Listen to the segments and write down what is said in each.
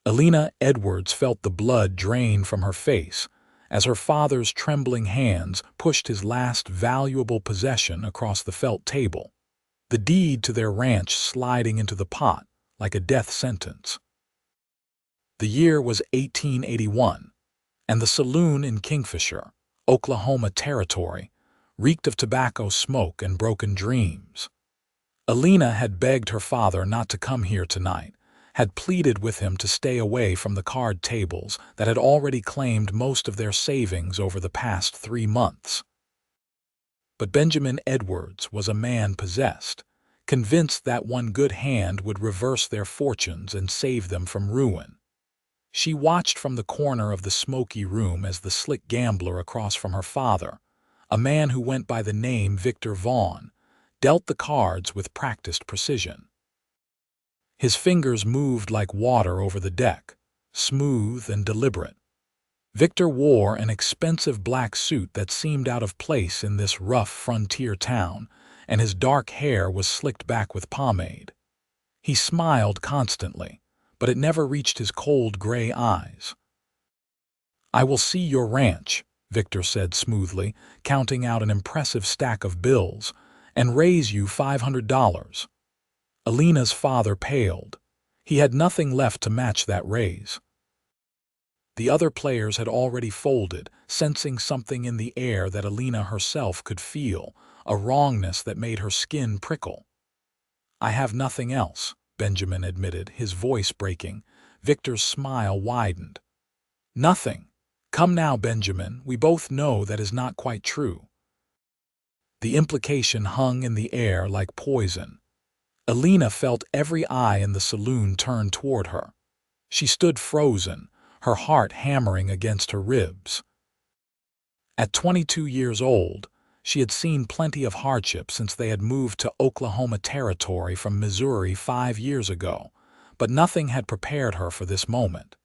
Elena Edwards felt the blood drain from her face as her father's trembling hands pushed his last valuable possession across the felt table, the deed to their ranch sliding into the pot like a death sentence. The year was 1881, and the saloon in Kingfisher, Oklahoma Territory, reeked of tobacco smoke and broken dreams. Elena had begged her father not to come here tonight, had pleaded with him to stay away from the card tables that had already claimed most of their savings over the past 3 months. But Benjamin Edwards was a man possessed, convinced that one good hand would reverse their fortunes and save them from ruin. She watched from the corner of the smoky room as the slick gambler across from her father, a man who went by the name Victor Vaughn, dealt the cards with practiced precision. His fingers moved like water over the deck, smooth and deliberate. Victor wore an expensive black suit that seemed out of place in this rough frontier town, and his dark hair was slicked back with pomade. He smiled constantly, but it never reached his cold gray eyes. "I will see your ranch," Victor said smoothly, counting out an impressive stack of bills, "and raise you $500. Elena's father paled. He had nothing left to match that raise. The other players had already folded, sensing something in the air that Elena herself could feel, a wrongness that made her skin prickle. "I have nothing else," Benjamin admitted, his voice breaking. Victor's smile widened. "Nothing. Come now, Benjamin, we both know that is not quite true." The implication hung in the air like poison. Elena felt every eye in the saloon turn toward her. She stood frozen, her heart hammering against her ribs. At 22 years old, she had seen plenty of hardship since they had moved to Oklahoma Territory from Missouri 5 years ago, but nothing had prepared her for this moment.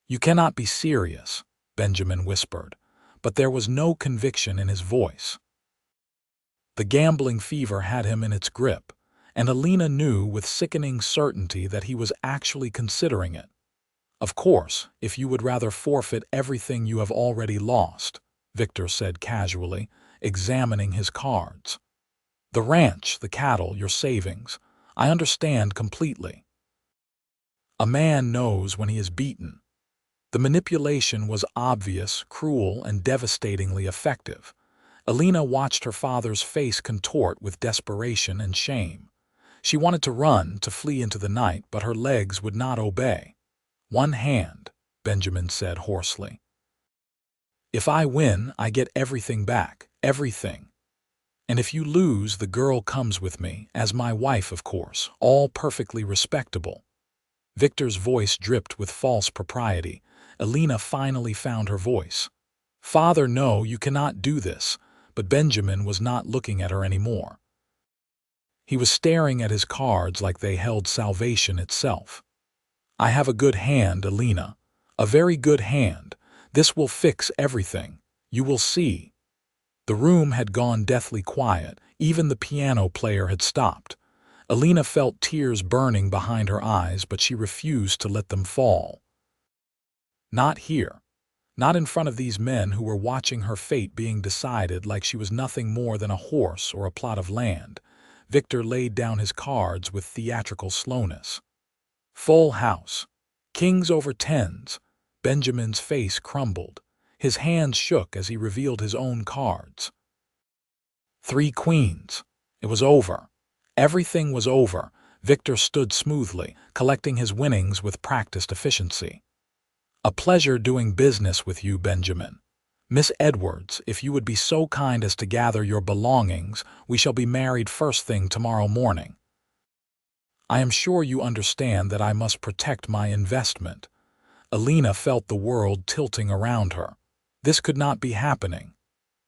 "You cannot be serious," Benjamin whispered, but there was no conviction in his voice. The gambling fever had him in its grip, and Elena knew with sickening certainty that he was actually considering it. "Of course, if you would rather forfeit everything you have already lost," Victor said casually, examining his cards. "The ranch, the cattle, your savings, I understand completely. A man knows when he is beaten." The manipulation was obvious, cruel, and devastatingly effective. Elena watched her father's face contort with desperation and shame. She wanted to run, to flee into the night, but her legs would not obey. "One hand," Benjamin said hoarsely. "If I win, I get everything back, everything. And if you lose, the girl comes with me, as my wife, of course, all perfectly respectable." Victor's voice dripped with false propriety. Elena finally found her voice. "Father, no, you cannot do this," but Benjamin was not looking at her anymore. He was staring at his cards like they held salvation itself. "I have a good hand, Elena. A very good hand. This will fix everything. You will see." The room had gone deathly quiet. Even the piano player had stopped. Elena felt tears burning behind her eyes, but she refused to let them fall. Not here. Not in front of these men who were watching her fate being decided like she was nothing more than a horse or a plot of land. Victor laid down his cards with theatrical slowness. Full house. Kings over tens. Benjamin's face crumbled. His hands shook as he revealed his own cards. 3 queens. It was over. Everything was over. Victor stood smoothly, collecting his winnings with practiced efficiency. "A pleasure doing business with you, Benjamin. Miss Edwards, if you would be so kind as to gather your belongings, we shall be married first thing tomorrow morning. I am sure you understand that I must protect my investment." Elena felt the world tilting around her. This could not be happening.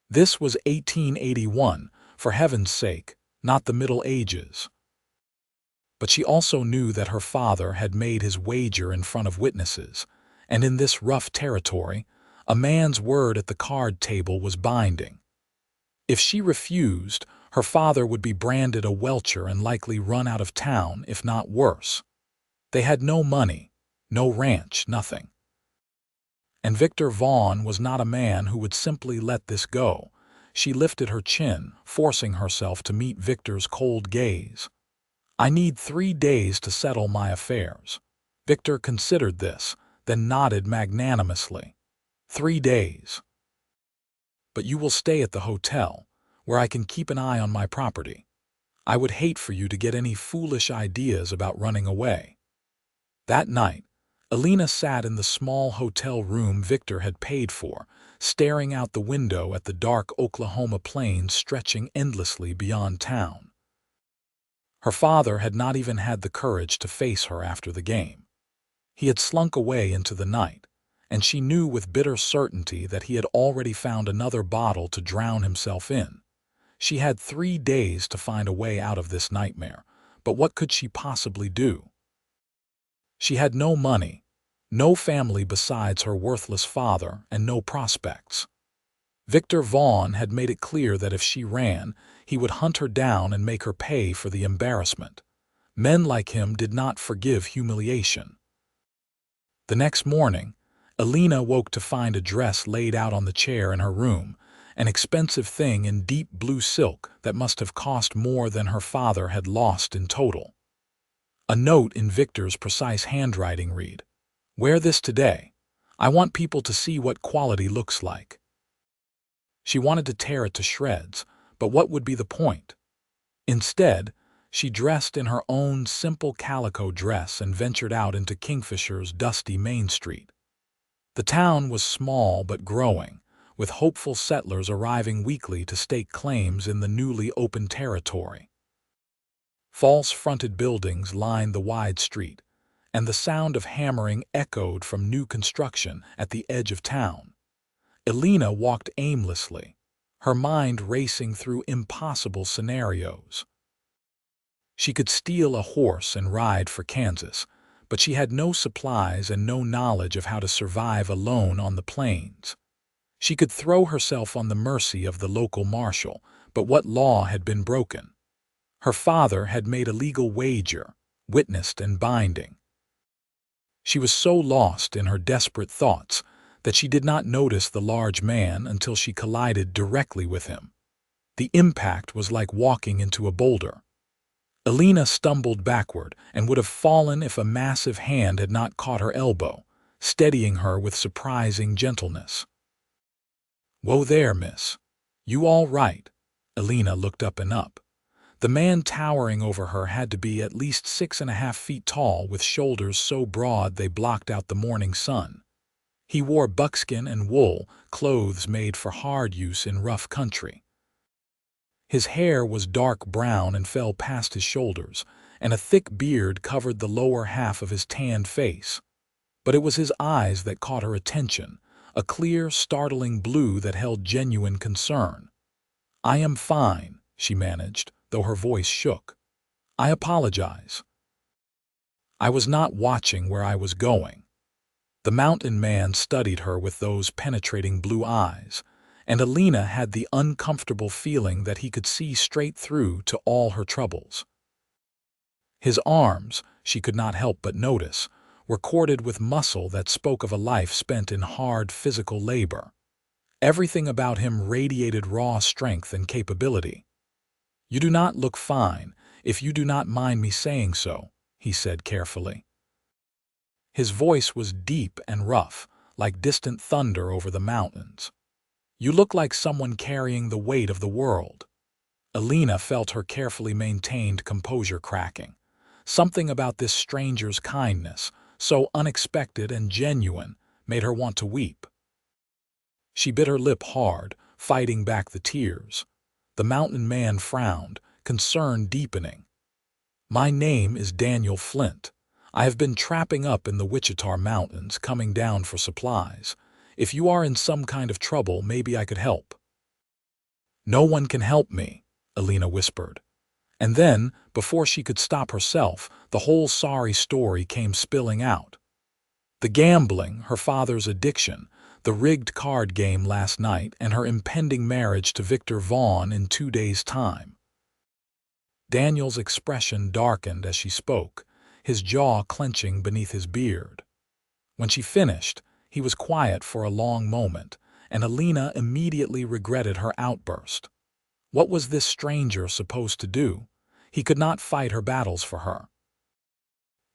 This was 1881, for heaven's sake, not the Middle Ages. But she also knew that her father had made his wager in front of witnesses, and in this rough territory, a man's word at the card table was binding. If she refused, her father would be branded a welcher and likely run out of town, if not worse. They had no money, No ranch, nothing. And Victor Vaughn was not a man who would simply let this go. She lifted her chin, forcing herself to meet Victor's cold gaze. I need 3 days to settle my affairs. Victor considered this, then nodded magnanimously. 3 days. But you will stay at the hotel, where I can keep an eye on my property. I would hate for you to get any foolish ideas about running away. That night, Elena sat in the small hotel room Victor had paid for, staring out the window at the dark Oklahoma plains stretching endlessly beyond town. Her father had not even had the courage to face her after the game. He had slunk away into the night, and she knew with bitter certainty that he had already found another bottle to drown himself in. She had 3 days to find a way out of this nightmare, but what could she possibly do? She had no money, no family besides her worthless father, and no prospects. Victor Vaughn had made it clear that if she ran, he would hunt her down and make her pay for the embarrassment. Men like him did not forgive humiliation. The next morning, Elena woke to find a dress laid out on the chair in her room, an expensive thing in deep blue silk that must have cost more than her father had lost in total. A note in Victor's precise handwriting read, "Wear this today. I want people to see what quality looks like." She wanted to tear it to shreds, but what would be the point? Instead, she dressed in her own simple calico dress and ventured out into Kingfisher's dusty Main Street. The town was small but growing, with hopeful settlers arriving weekly to stake claims in the newly opened territory. False-fronted buildings lined the wide street, and the sound of hammering echoed from new construction at the edge of town. Elena walked aimlessly, her mind racing through impossible scenarios. She could steal a horse and ride for Kansas, but she had no supplies and no knowledge of how to survive alone on the plains. She could throw herself on the mercy of the local marshal, but what law had been broken? Her father had made a legal wager, witnessed and binding. She was so lost in her desperate thoughts that she did not notice the large man until she collided directly with him. The impact was like walking into a boulder. Elena stumbled backward and would have fallen if a massive hand had not caught her elbow, steadying her with surprising gentleness. "Whoa there, miss. You all right?" Elena looked up and up. The man towering over her had to be at least 6.5 feet tall, with shoulders so broad they blocked out the morning sun. He wore buckskin and wool, clothes made for hard use in rough country. His hair was dark brown and fell past his shoulders, and a thick beard covered the lower half of his tanned face. But it was his eyes that caught her attention, a clear, startling blue that held genuine concern. "I am fine," she managed, though her voice shook. "I apologize. I was not watching where I was going." The mountain man studied her with those penetrating blue eyes, and Elena had the uncomfortable feeling that he could see straight through to all her troubles. His arms, she could not help but notice, were corded with muscle that spoke of a life spent in hard physical labor. Everything about him radiated raw strength and capability. "You do not look fine, if you do not mind me saying so," he said carefully. His voice was deep and rough, like distant thunder over the mountains. "You look like someone carrying the weight of the world." Elena felt her carefully maintained composure cracking. Something about this stranger's kindness, so unexpected and genuine, made her want to weep. She bit her lip hard, fighting back the tears. The mountain man frowned, concern deepening. "My name is Daniel Flint. I have been trapping up in the Wichita Mountains, coming down for supplies. If you are in some kind of trouble, maybe I could help." "No one can help me," Elena whispered. And then, before she could stop herself, the whole sorry story came spilling out. The gambling, her father's addiction, the rigged card game last night, and her impending marriage to Victor Vaughn in 2 days' time. Daniel's expression darkened as she spoke, his jaw clenching beneath his beard. When she finished, he was quiet for a long moment, and Elena immediately regretted her outburst. What was this stranger supposed to do? He could not fight her battles for her.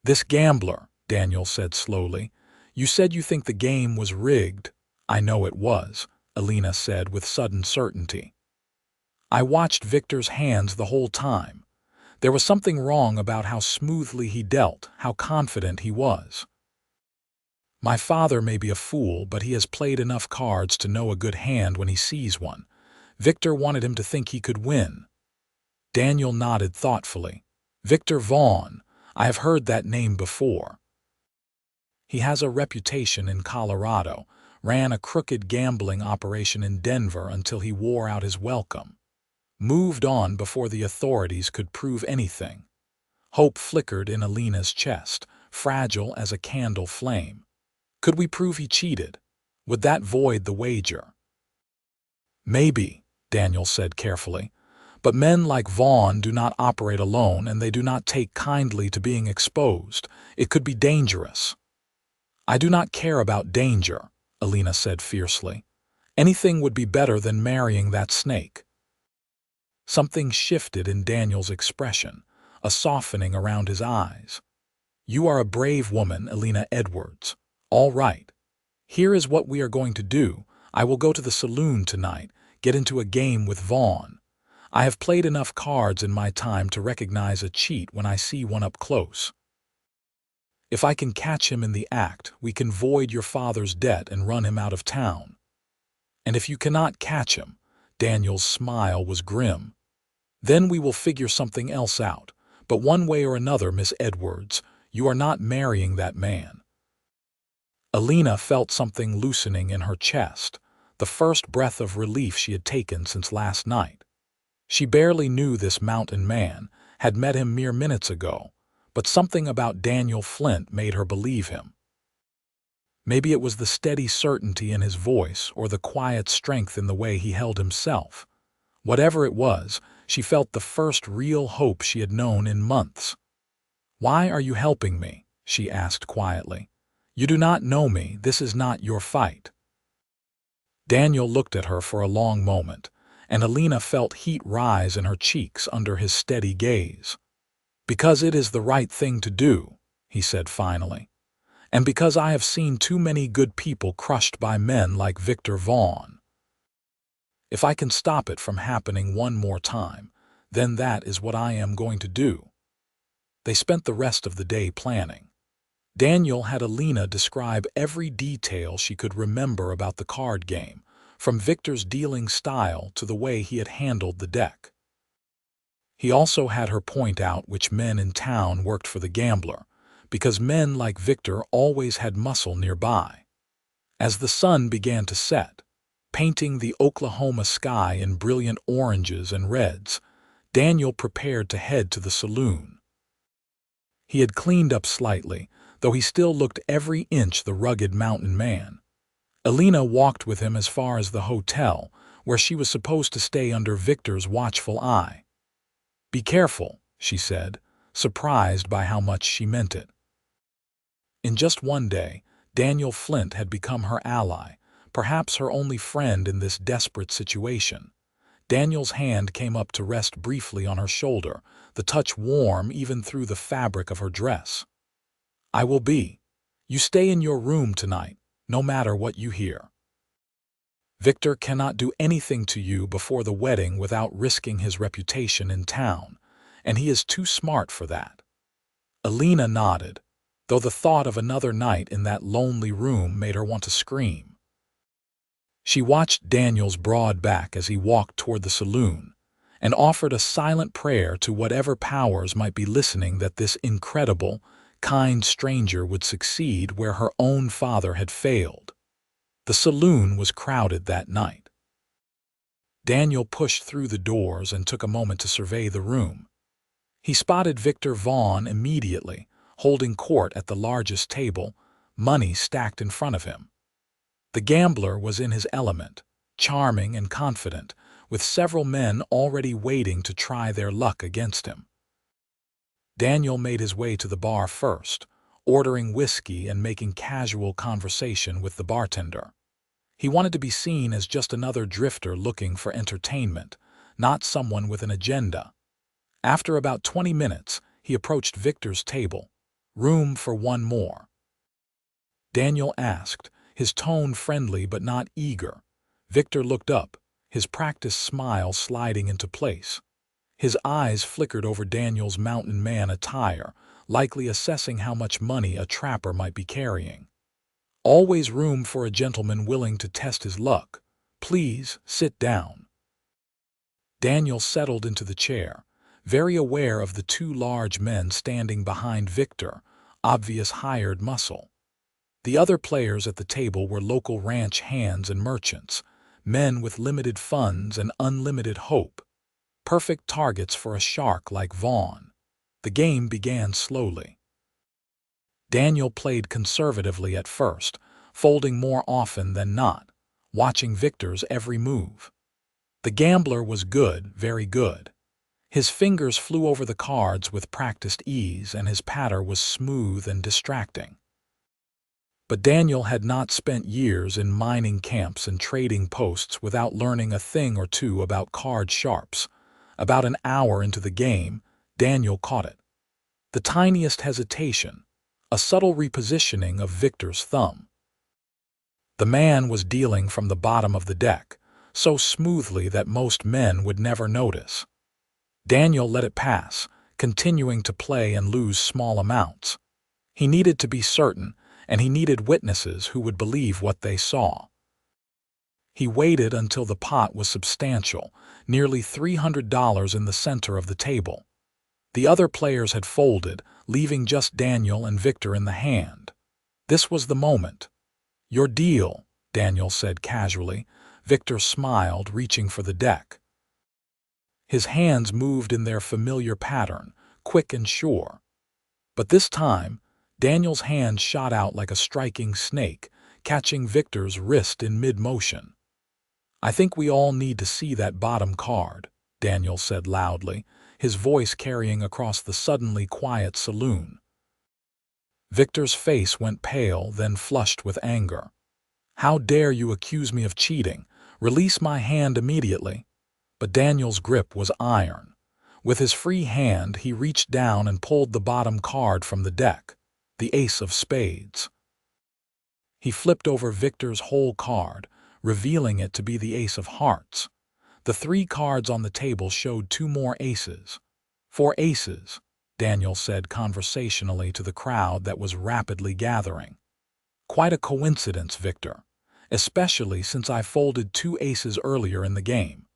"This gambler," Daniel said slowly. "You said you think the game was rigged." "I know it was," Elena said with sudden certainty. "I watched Victor's hands the whole time. There was something wrong about how smoothly he dealt, how confident he was. My father may be a fool, but he has played enough cards to know a good hand when he sees one. Victor wanted him to think he could win." Daniel nodded thoughtfully. "Victor Vaughn. I have heard that name before. He has a reputation in Colorado, ran a crooked gambling operation in Denver until he wore out his welcome. Moved on before the authorities could prove anything." Hope flickered in Elena's chest, fragile as a candle flame. "Could we prove he cheated? Would that void the wager?" "Maybe," Daniel said carefully. "But men like Vaughn do not operate alone, and they do not take kindly to being exposed. It could be dangerous." "I do not care about danger," Elena said fiercely. "Anything would be better than marrying that snake." Something shifted in Daniel's expression, a softening around his eyes. "You are a brave woman, Elena Edwards. All right. Here is what we are going to do. I will go to the saloon tonight, get into a game with Vaughn. I have played enough cards in my time to recognize a cheat when I see one up close. If I can catch him in the act, we can void your father's debt and run him out of town. And if you cannot catch him," Daniel's smile was grim, "then we will figure something else out. But one way or another, Miss Edwards, you are not marrying that man." Elena felt something loosening in her chest, the first breath of relief she had taken since last night. She barely knew this mountain man, had met him mere minutes ago, but something about Daniel Flint made her believe him. Maybe it was the steady certainty in his voice or the quiet strength in the way he held himself. Whatever it was, she felt the first real hope she had known in months. "Why are you helping me?" she asked quietly. "You do not know me. This is not your fight." Daniel looked at her for a long moment, and Elena felt heat rise in her cheeks under his steady gaze. "Because it is the right thing to do," he said finally. "And because I have seen too many good people crushed by men like Victor Vaughn. If I can stop it from happening one more time, then that is what I am going to do." They spent the rest of the day planning. Daniel had Elena describe every detail she could remember about the card game, from Victor's dealing style to the way he had handled the deck. He also had her point out which men in town worked for the gambler, because men like Victor always had muscle nearby. As the sun began to set, painting the Oklahoma sky in brilliant oranges and reds, Daniel prepared to head to the saloon. He had cleaned up slightly, though he still looked every inch the rugged mountain man. Elena walked with him as far as the hotel, where she was supposed to stay under Victor's watchful eye. "Be careful," she said, surprised by how much she meant it. In just one day, Daniel Flint had become her ally, perhaps her only friend in this desperate situation. Daniel's hand came up to rest briefly on her shoulder, the touch warm even through the fabric of her dress. "I will be. You stay in your room tonight, no matter what you hear. Victor cannot do anything to you before the wedding without risking his reputation in town, and he is too smart for that." Elena nodded, though the thought of another night in that lonely room made her want to scream. She watched Daniel's broad back as he walked toward the saloon, and offered a silent prayer to whatever powers might be listening that this incredible, kind stranger would succeed where her own father had failed. The saloon was crowded that night. Daniel pushed through the doors and took a moment to survey the room. He spotted Victor Vaughn immediately, holding court at the largest table, money stacked in front of him. The gambler was in his element, charming and confident, with several men already waiting to try their luck against him. Daniel made his way to the bar first, ordering whiskey and making casual conversation with the bartender. He wanted to be seen as just another drifter looking for entertainment, not someone with an agenda. After about 20 minutes, he approached Victor's table. "Room for one more?" Daniel asked, his tone friendly but not eager. Victor looked up, his practiced smile sliding into place. His eyes flickered over Daniel's mountain man attire, likely assessing how much money a trapper might be carrying. "Always room for a gentleman willing to test his luck. Please sit down." Daniel settled into the chair, very aware of the two large men standing behind Victor, obvious hired muscle. The other players at the table were local ranch hands and merchants, men with limited funds and unlimited hope. Perfect targets for a shark like Vaughn. The game began slowly. Daniel played conservatively at first, folding more often than not, watching Victor's every move. The gambler was good, very good. His fingers flew over the cards with practiced ease, and his patter was smooth and distracting. But Daniel had not spent years in mining camps and trading posts without learning a thing or two about card sharps. About an hour into the game, Daniel caught it. The tiniest hesitation, a subtle repositioning of Victor's thumb. The man was dealing from the bottom of the deck, so smoothly that most men would never notice. Daniel let it pass, continuing to play and lose small amounts. He needed to be certain, and he needed witnesses who would believe what they saw. He waited until the pot was substantial, nearly $300 in the center of the table. The other players had folded, leaving just Daniel and Victor in the hand. This was the moment. "Your deal," Daniel said casually. Victor smiled, reaching for the deck. His hands moved in their familiar pattern, quick and sure. But this time, Daniel's hand shot out like a striking snake, catching Victor's wrist in mid-motion. "I think we all need to see that bottom card," Daniel said loudly, his voice carrying across the suddenly quiet saloon. Victor's face went pale, then flushed with anger. "How dare you accuse me of cheating? Release my hand immediately." But Daniel's grip was iron. With his free hand, he reached down and pulled the bottom card from the deck, the ace of spades. He flipped over Victor's whole card, revealing it to be the ace of hearts. The three cards on the table showed two more aces. "Four aces," Daniel said conversationally to the crowd that was rapidly gathering. "Quite a coincidence, Victor, especially since I folded two aces earlier in the game.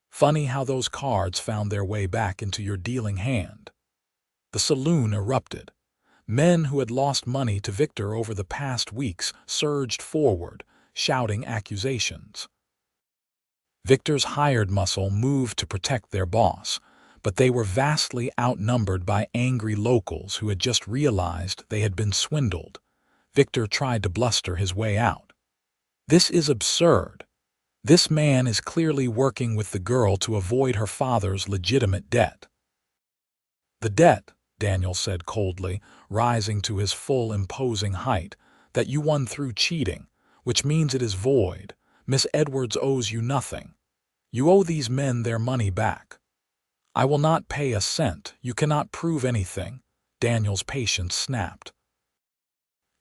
Funny how those cards found their way back into your dealing hand." The saloon erupted. Men who had lost money to Victor over the past weeks surged forward, shouting accusations. Victor's hired muscle moved to protect their boss, but they were vastly outnumbered by angry locals who had just realized they had been swindled. Victor tried to bluster his way out. "This is absurd. This man is clearly working with the girl to avoid her father's legitimate debt." "The debt," Daniel said coldly, rising to his full imposing height, "that you won through cheating, which means it is void. Miss Edwards owes you nothing. You owe these men their money back." "I will not pay a cent. You cannot prove anything," Daniel's patience snapped.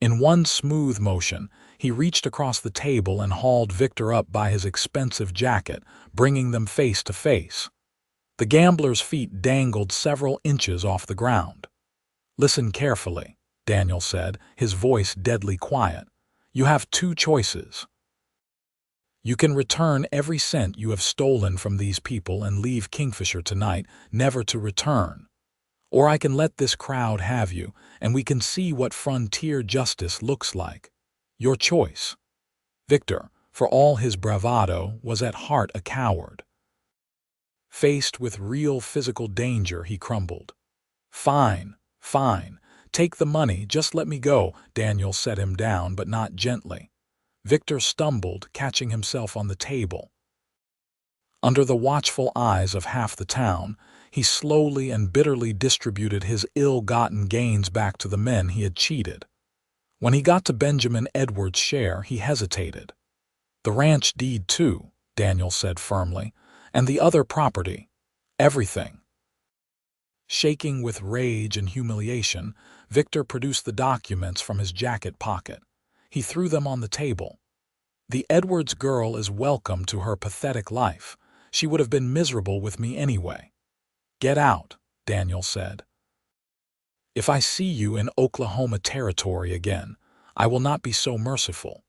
In one smooth motion, he reached across the table and hauled Victor up by his expensive jacket, bringing them face to face. The gambler's feet dangled several inches off the ground. "Listen carefully," Daniel said, his voice deadly quiet. "You have two choices. You can return every cent you have stolen from these people and leave Kingfisher tonight, never to return. Or I can let this crowd have you, and we can see what frontier justice looks like. Your choice." Victor, for all his bravado, was at heart a coward. Faced with real physical danger, he crumbled. "Fine, fine. Take the money, just let me go." Daniel set him down, but not gently. Victor stumbled, catching himself on the table. Under the watchful eyes of half the town, He slowly and bitterly distributed his ill-gotten gains back to the men he had cheated. When he got to Benjamin Edwards' share, he hesitated. "The ranch deed too," Daniel said firmly, "and the other property. Everything." Shaking with rage and humiliation, Victor produced the documents from his jacket pocket. He threw them on the table. "The Edwards girl is welcome to her pathetic life. She would have been miserable with me anyway." "Get out," Daniel said. "If I see you in Oklahoma territory again, I will not be so merciful."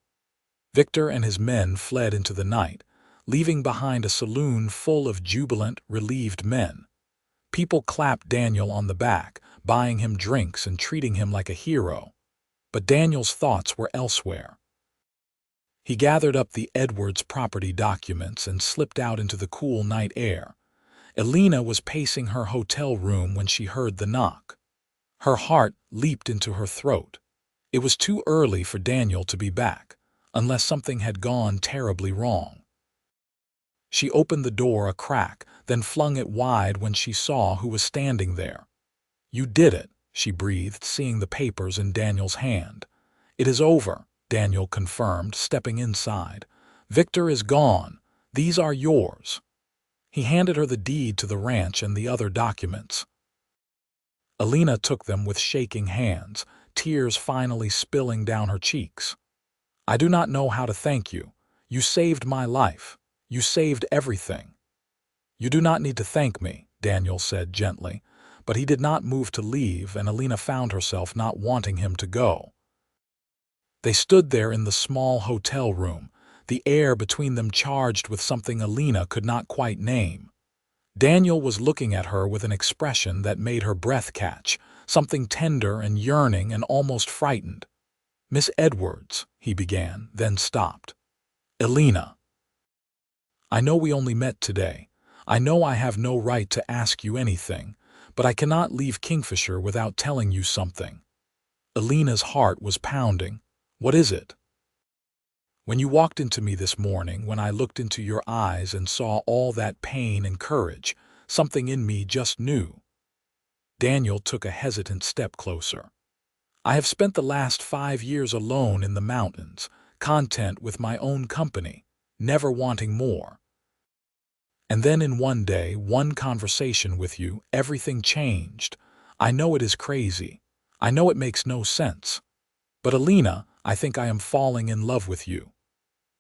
Victor and his men fled into the night, leaving behind a saloon full of jubilant, relieved men. People clapped Daniel on the back, buying him drinks and treating him like a hero. But Daniel's thoughts were elsewhere. He gathered up the Edwards property documents and slipped out into the cool night air. Elena was pacing her hotel room when she heard the knock. Her heart leaped into her throat. It was too early for Daniel to be back, unless something had gone terribly wrong. She opened the door a crack, then flung it wide when she saw who was standing there. "You did it," she breathed, seeing the papers in Daniel's hand. "It is over," Daniel confirmed, stepping inside. "Victor is gone. These are yours." He handed her the deed to the ranch and the other documents. Elena took them with shaking hands, tears finally spilling down her cheeks. "I do not know how to thank you. You saved my life. You saved everything." "You do not need to thank me," Daniel said gently, but he did not move to leave, and Elena found herself not wanting him to go. They stood there in the small hotel room, the air between them charged with something Elena could not quite name. Daniel was looking at her with an expression that made her breath catch, something tender and yearning and almost frightened. "Miss Edwards," he began, then stopped. "Elena, I know we only met today. I know I have no right to ask you anything, but I cannot leave Kingfisher without telling you something." Elena's heart was pounding. "What is it?" "When you walked into me this morning, when I looked into your eyes and saw all that pain and courage, something in me just knew." Daniel took a hesitant step closer. "I have spent the last 5 years alone in the mountains, content with my own company, never wanting more. And then in one day, one conversation with you, everything changed. I know it is crazy. I know it makes no sense. But Elena, I think I am falling in love with you."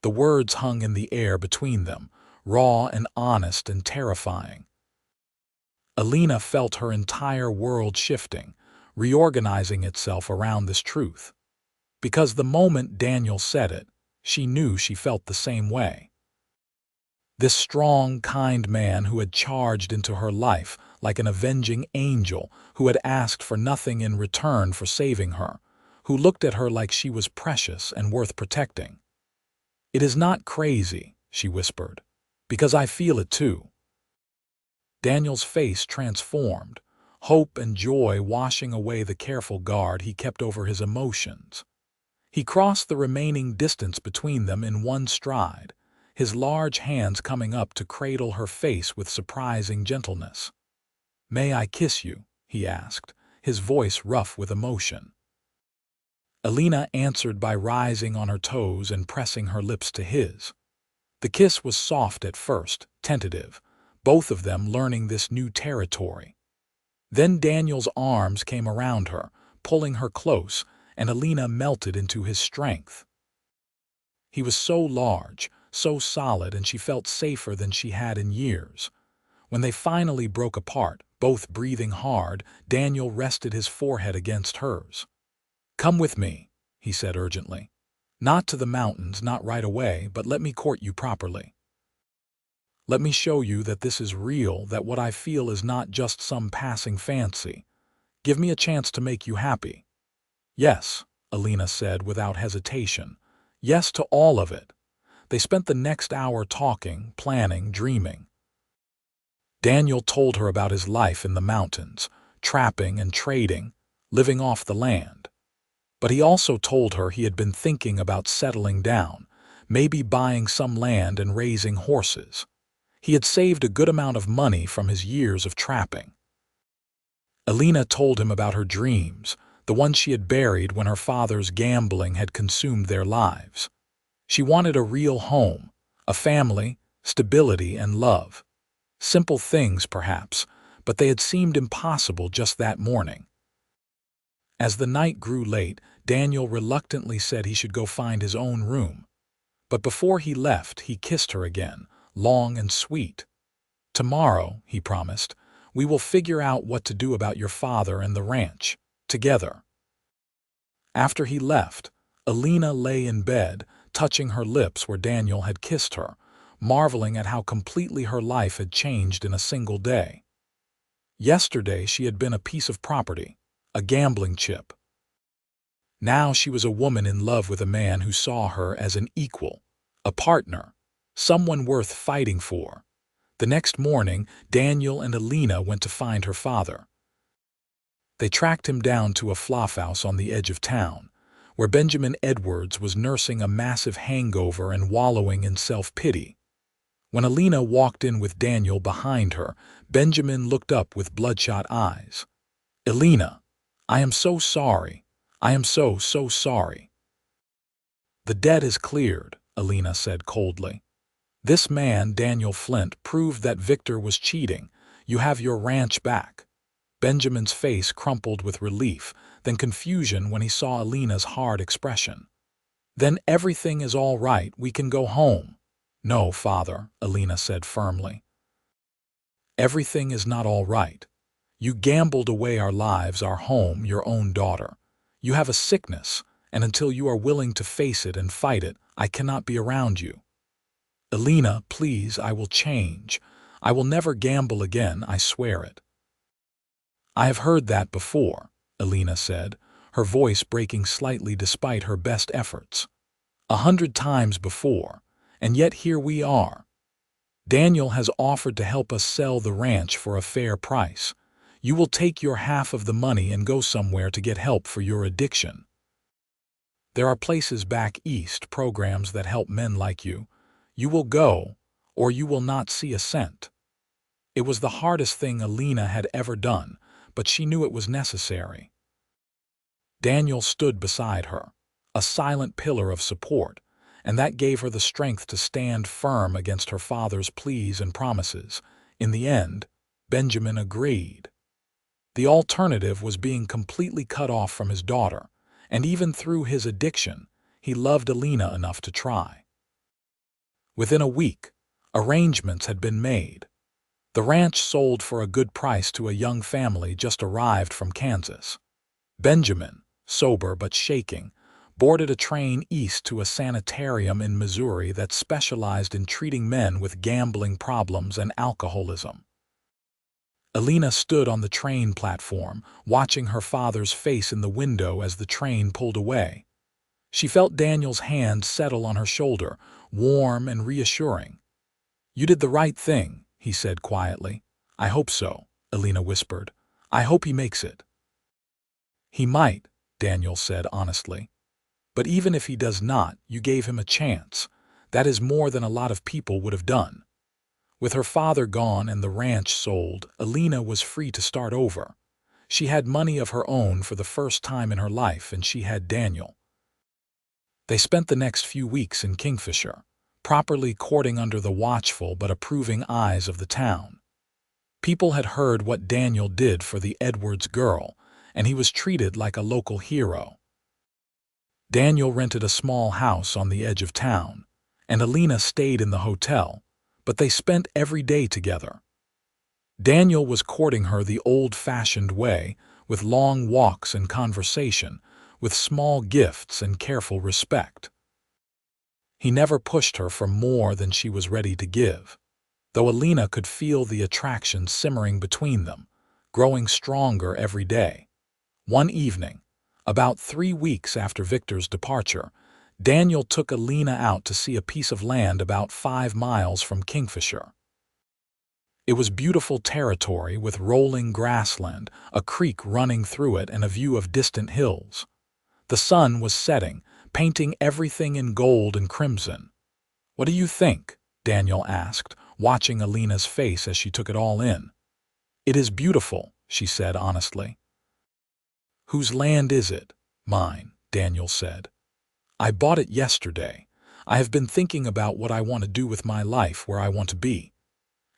The words hung in the air between them, raw and honest and terrifying. Elena felt her entire world shifting, reorganizing itself around this truth. Because the moment Daniel said it, she knew she felt the same way. This strong, kind man who had charged into her life like an avenging angel, who had asked for nothing in return for saving her, who looked at her like she was precious and worth protecting. "It is not crazy," she whispered, "because I feel it too." Daniel's face transformed, hope and joy washing away the careful guard he kept over his emotions. He crossed the remaining distance between them in one stride, his large hands coming up to cradle her face with surprising gentleness. "May I kiss you?" he asked, his voice rough with emotion. Elena answered by rising on her toes and pressing her lips to his. The kiss was soft at first, tentative, both of them learning this new territory. Then Daniel's arms came around her, pulling her close, and Elena melted into his strength. He was so large, so solid, and she felt safer than she had in years. When they finally broke apart, both breathing hard, Daniel rested his forehead against hers. "Come with me," he said urgently. "Not to the mountains, not right away, but let me court you properly. Let me show you that this is real, that what I feel is not just some passing fancy. Give me a chance to make you happy." "Yes," Elena said without hesitation. "Yes to all of it." They spent the next hour talking, planning, dreaming. Daniel told her about his life in the mountains, trapping and trading, living off the land. But he also told her he had been thinking about settling down, maybe buying some land and raising horses. He had saved a good amount of money from his years of trapping. Elena told him about her dreams, the ones she had buried when her father's gambling had consumed their lives. She wanted a real home, a family, stability, and love. Simple things, perhaps, but they had seemed impossible just that morning. As the night grew late, Daniel reluctantly said he should go find his own room. But before he left, he kissed her again, long and sweet. "Tomorrow," he promised, "we will figure out what to do about your father and the ranch, together." After he left, Elena lay in bed, touching her lips where Daniel had kissed her, marveling at how completely her life had changed in a single day. Yesterday she had been a piece of property, a gambling chip. Now she was a woman in love with a man who saw her as an equal, a partner, someone worth fighting for. The next morning, Daniel and Elena went to find her father. They tracked him down to a flophouse on the edge of town, where Benjamin Edwards was nursing a massive hangover and wallowing in self-pity. When Elena walked in with Daniel behind her, Benjamin looked up with bloodshot eyes. "Elena, I am so sorry. I am so sorry." "The debt is cleared," Elena said coldly. "This man, Daniel Flint, proved that Victor was cheating. You have your ranch back." Benjamin's face crumpled with relief, then confusion when he saw Elena's hard expression. "Then everything is all right. We can go home." "No, father," Elena said firmly. "Everything is not all right. You gambled away our lives, our home, your own daughter. You have a sickness, and until you are willing to face it and fight it, I cannot be around you." "Elena, please, I will change. I will never gamble again, I swear it." "I have heard that before," Elena said, her voice breaking slightly despite her best efforts. 100 times before, and yet here we are. Daniel has offered to help us sell the ranch for a fair price. You will take your half of the money and go somewhere to get help for your addiction. There are places back east, programs that help men like you. You will go, or you will not see a cent. It was the hardest thing Elena had ever done, but she knew it was necessary. Daniel stood beside her, a silent pillar of support, and that gave her the strength to stand firm against her father's pleas and promises. In the end, Benjamin agreed. The alternative was being completely cut off from his daughter, and even through his addiction, he loved Elena enough to try. Within a week, arrangements had been made. The ranch sold for a good price to a young family just arrived from Kansas. Benjamin, sober but shaking, boarded a train east to a sanitarium in Missouri that specialized in treating men with gambling problems and alcoholism. Elena stood on the train platform, watching her father's face in the window as the train pulled away. She felt Daniel's hand settle on her shoulder, warm and reassuring. "You did the right thing," he said quietly. "I hope so," Elena whispered. "I hope he makes it." "He might," Daniel said honestly. "But even if he does not, you gave him a chance. That is more than a lot of people would have done." With her father gone and the ranch sold, Elena was free to start over. She had money of her own for the first time in her life, and she had Daniel. They spent the next few weeks in Kingfisher, properly courting under the watchful but approving eyes of the town. People had heard what Daniel did for the Edwards girl, and he was treated like a local hero. Daniel rented a small house on the edge of town, and Elena stayed in the hotel, but they spent every day together. Daniel was courting her the old-fashioned way, with long walks and conversation, with small gifts and careful respect. He never pushed her for more than she was ready to give, though Elena could feel the attraction simmering between them, growing stronger every day. One evening, about 3 weeks after Victor's departure, Daniel took Elena out to see a piece of land about 5 miles from Kingfisher. It was beautiful territory with rolling grassland, a creek running through it, and a view of distant hills. The sun was setting, painting everything in gold and crimson. "What do you think?" Daniel asked, watching Elena's face as she took it all in. "It is beautiful," she said honestly. "Whose land is it?" "Mine," Daniel said. "I bought it yesterday. I have been thinking about what I want to do with my life, where I want to be.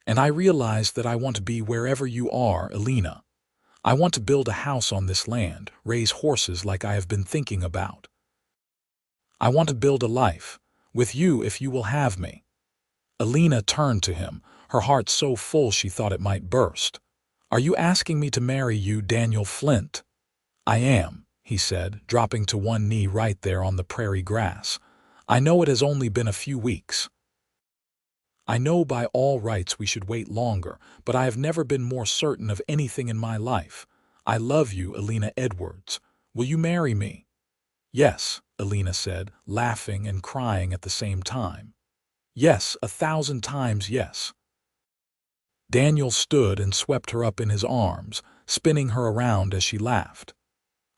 And I realized that I want to be wherever you are, Elena. I want to build a house on this land, raise horses like I have been thinking about. I want to build a life, with you if you will have me." Elena turned to him, her heart so full she thought it might burst. "Are you asking me to marry you, Daniel Flint?" "I am," he said, dropping to one knee right there on the prairie grass. "I know it has only been a few weeks. I know by all rights we should wait longer, but I have never been more certain of anything in my life. I love you, Elena Edwards. Will you marry me?" "Yes," Elena said, laughing and crying at the same time. "Yes, 1,000 times yes." Daniel stood and swept her up in his arms, spinning her around as she laughed.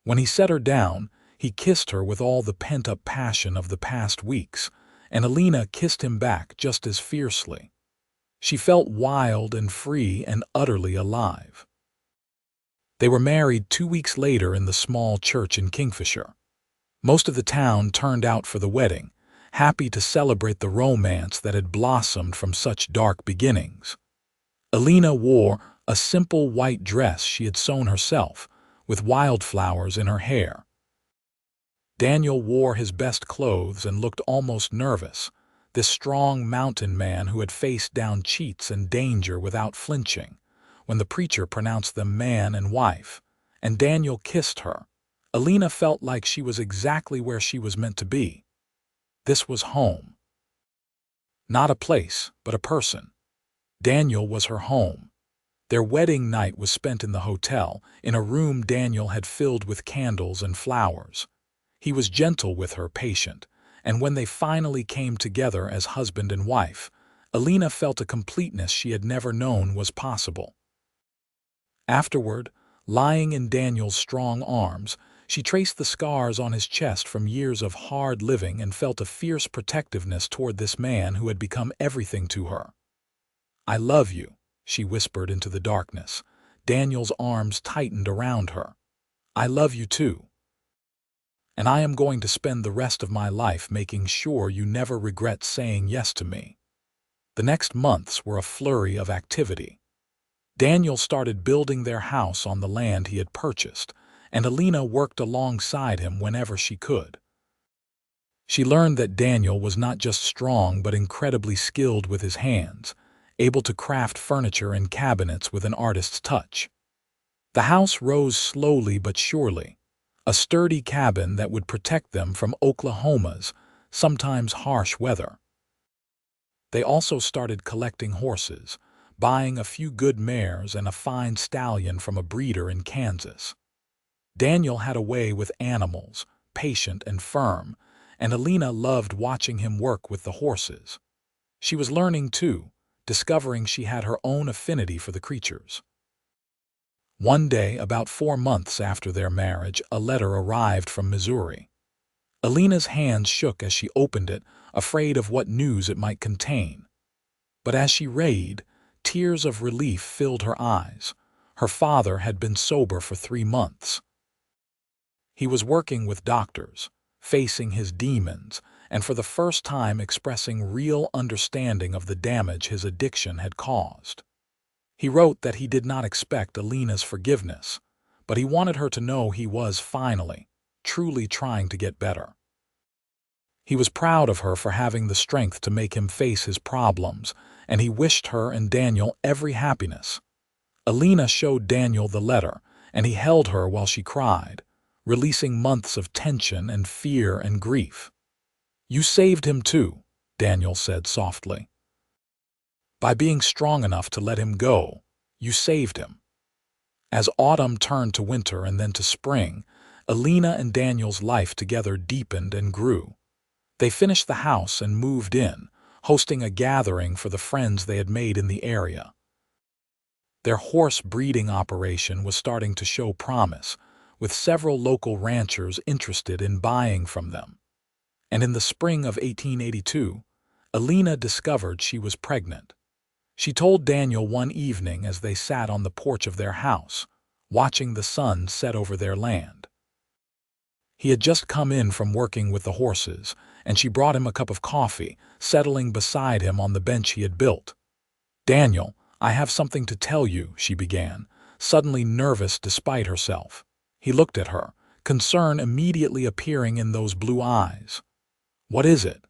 When he set her down, he kissed her with all the pent-up passion of the past weeks, and Elena kissed him back just as fiercely. She felt wild and free and utterly alive. They were married 2 weeks later in the small church in Kingfisher. Most of the town turned out for the wedding, happy to celebrate the romance that had blossomed from such dark beginnings. Elena wore a simple white dress she had sewn herself, with wildflowers in her hair. Daniel wore his best clothes and looked almost nervous, this strong mountain man who had faced down cheats and danger without flinching, when the preacher pronounced them man and wife, and Daniel kissed her. Elena felt like she was exactly where she was meant to be. This was home. Not a place, but a person. Daniel was her home. Their wedding night was spent in the hotel, in a room Daniel had filled with candles and flowers. He was gentle with her, patient, and when they finally came together as husband and wife, Elena felt a completeness she had never known was possible. Afterward, lying in Daniel's strong arms, she traced the scars on his chest from years of hard living and felt a fierce protectiveness toward this man who had become everything to her. "I love you," she whispered into the darkness. Daniel's arms tightened around her. "I love you too. And I am going to spend the rest of my life making sure you never regret saying yes to me." The next months were a flurry of activity. Daniel started building their house on the land he had purchased, and Elena worked alongside him whenever she could. She learned that Daniel was not just strong but incredibly skilled with his hands, able to craft furniture and cabinets with an artist's touch. The house rose slowly but surely, a sturdy cabin that would protect them from Oklahoma's sometimes harsh weather. They also started collecting horses, buying a few good mares and a fine stallion from a breeder in Kansas. Daniel had a way with animals, patient and firm, and Elena loved watching him work with the horses. She was learning too, discovering she had her own affinity for the creatures. One day, about 4 months after their marriage, a letter arrived from Missouri. Elena's hands shook as she opened it, afraid of what news it might contain. But as she read, tears of relief filled her eyes. Her father had been sober for 3 months. He was working with doctors, facing his demons, and for the first time expressing real understanding of the damage his addiction had caused. He wrote that he did not expect Elena's forgiveness, but he wanted her to know he was finally, truly trying to get better. He was proud of her for having the strength to make him face his problems, and he wished her and Daniel every happiness. Elena showed Daniel the letter, and he held her while she cried, releasing months of tension and fear and grief. "You saved him too," Daniel said softly. "By being strong enough to let him go, you saved him." As autumn turned to winter and then to spring, Elena and Daniel's life together deepened and grew. They finished the house and moved in, hosting a gathering for the friends they had made in the area. Their horse breeding operation was starting to show promise, with several local ranchers interested in buying from them. And in the spring of 1882, Elena discovered she was pregnant. She told Daniel one evening as they sat on the porch of their house, watching the sun set over their land. He had just come in from working with the horses, and she brought him a cup of coffee, settling beside him on the bench he had built. "Daniel, I have something to tell you," she began, suddenly nervous despite herself. He looked at her, concern immediately appearing in those blue eyes. "What is it?"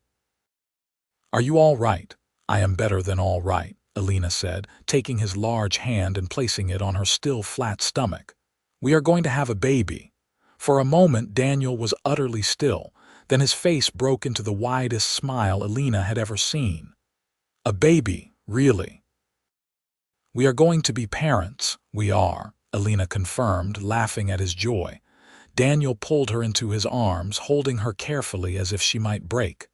"Are you all right?" "I am better than all right," Elena said, taking his large hand and placing it on her still flat stomach. "We are going to have a baby." For a moment Daniel was utterly still, then his face broke into the widest smile Elena had ever seen. "A baby, really?" "We are going to be parents, we are," Elena confirmed, laughing at his joy. Daniel pulled her into his arms, holding her carefully as if she might break.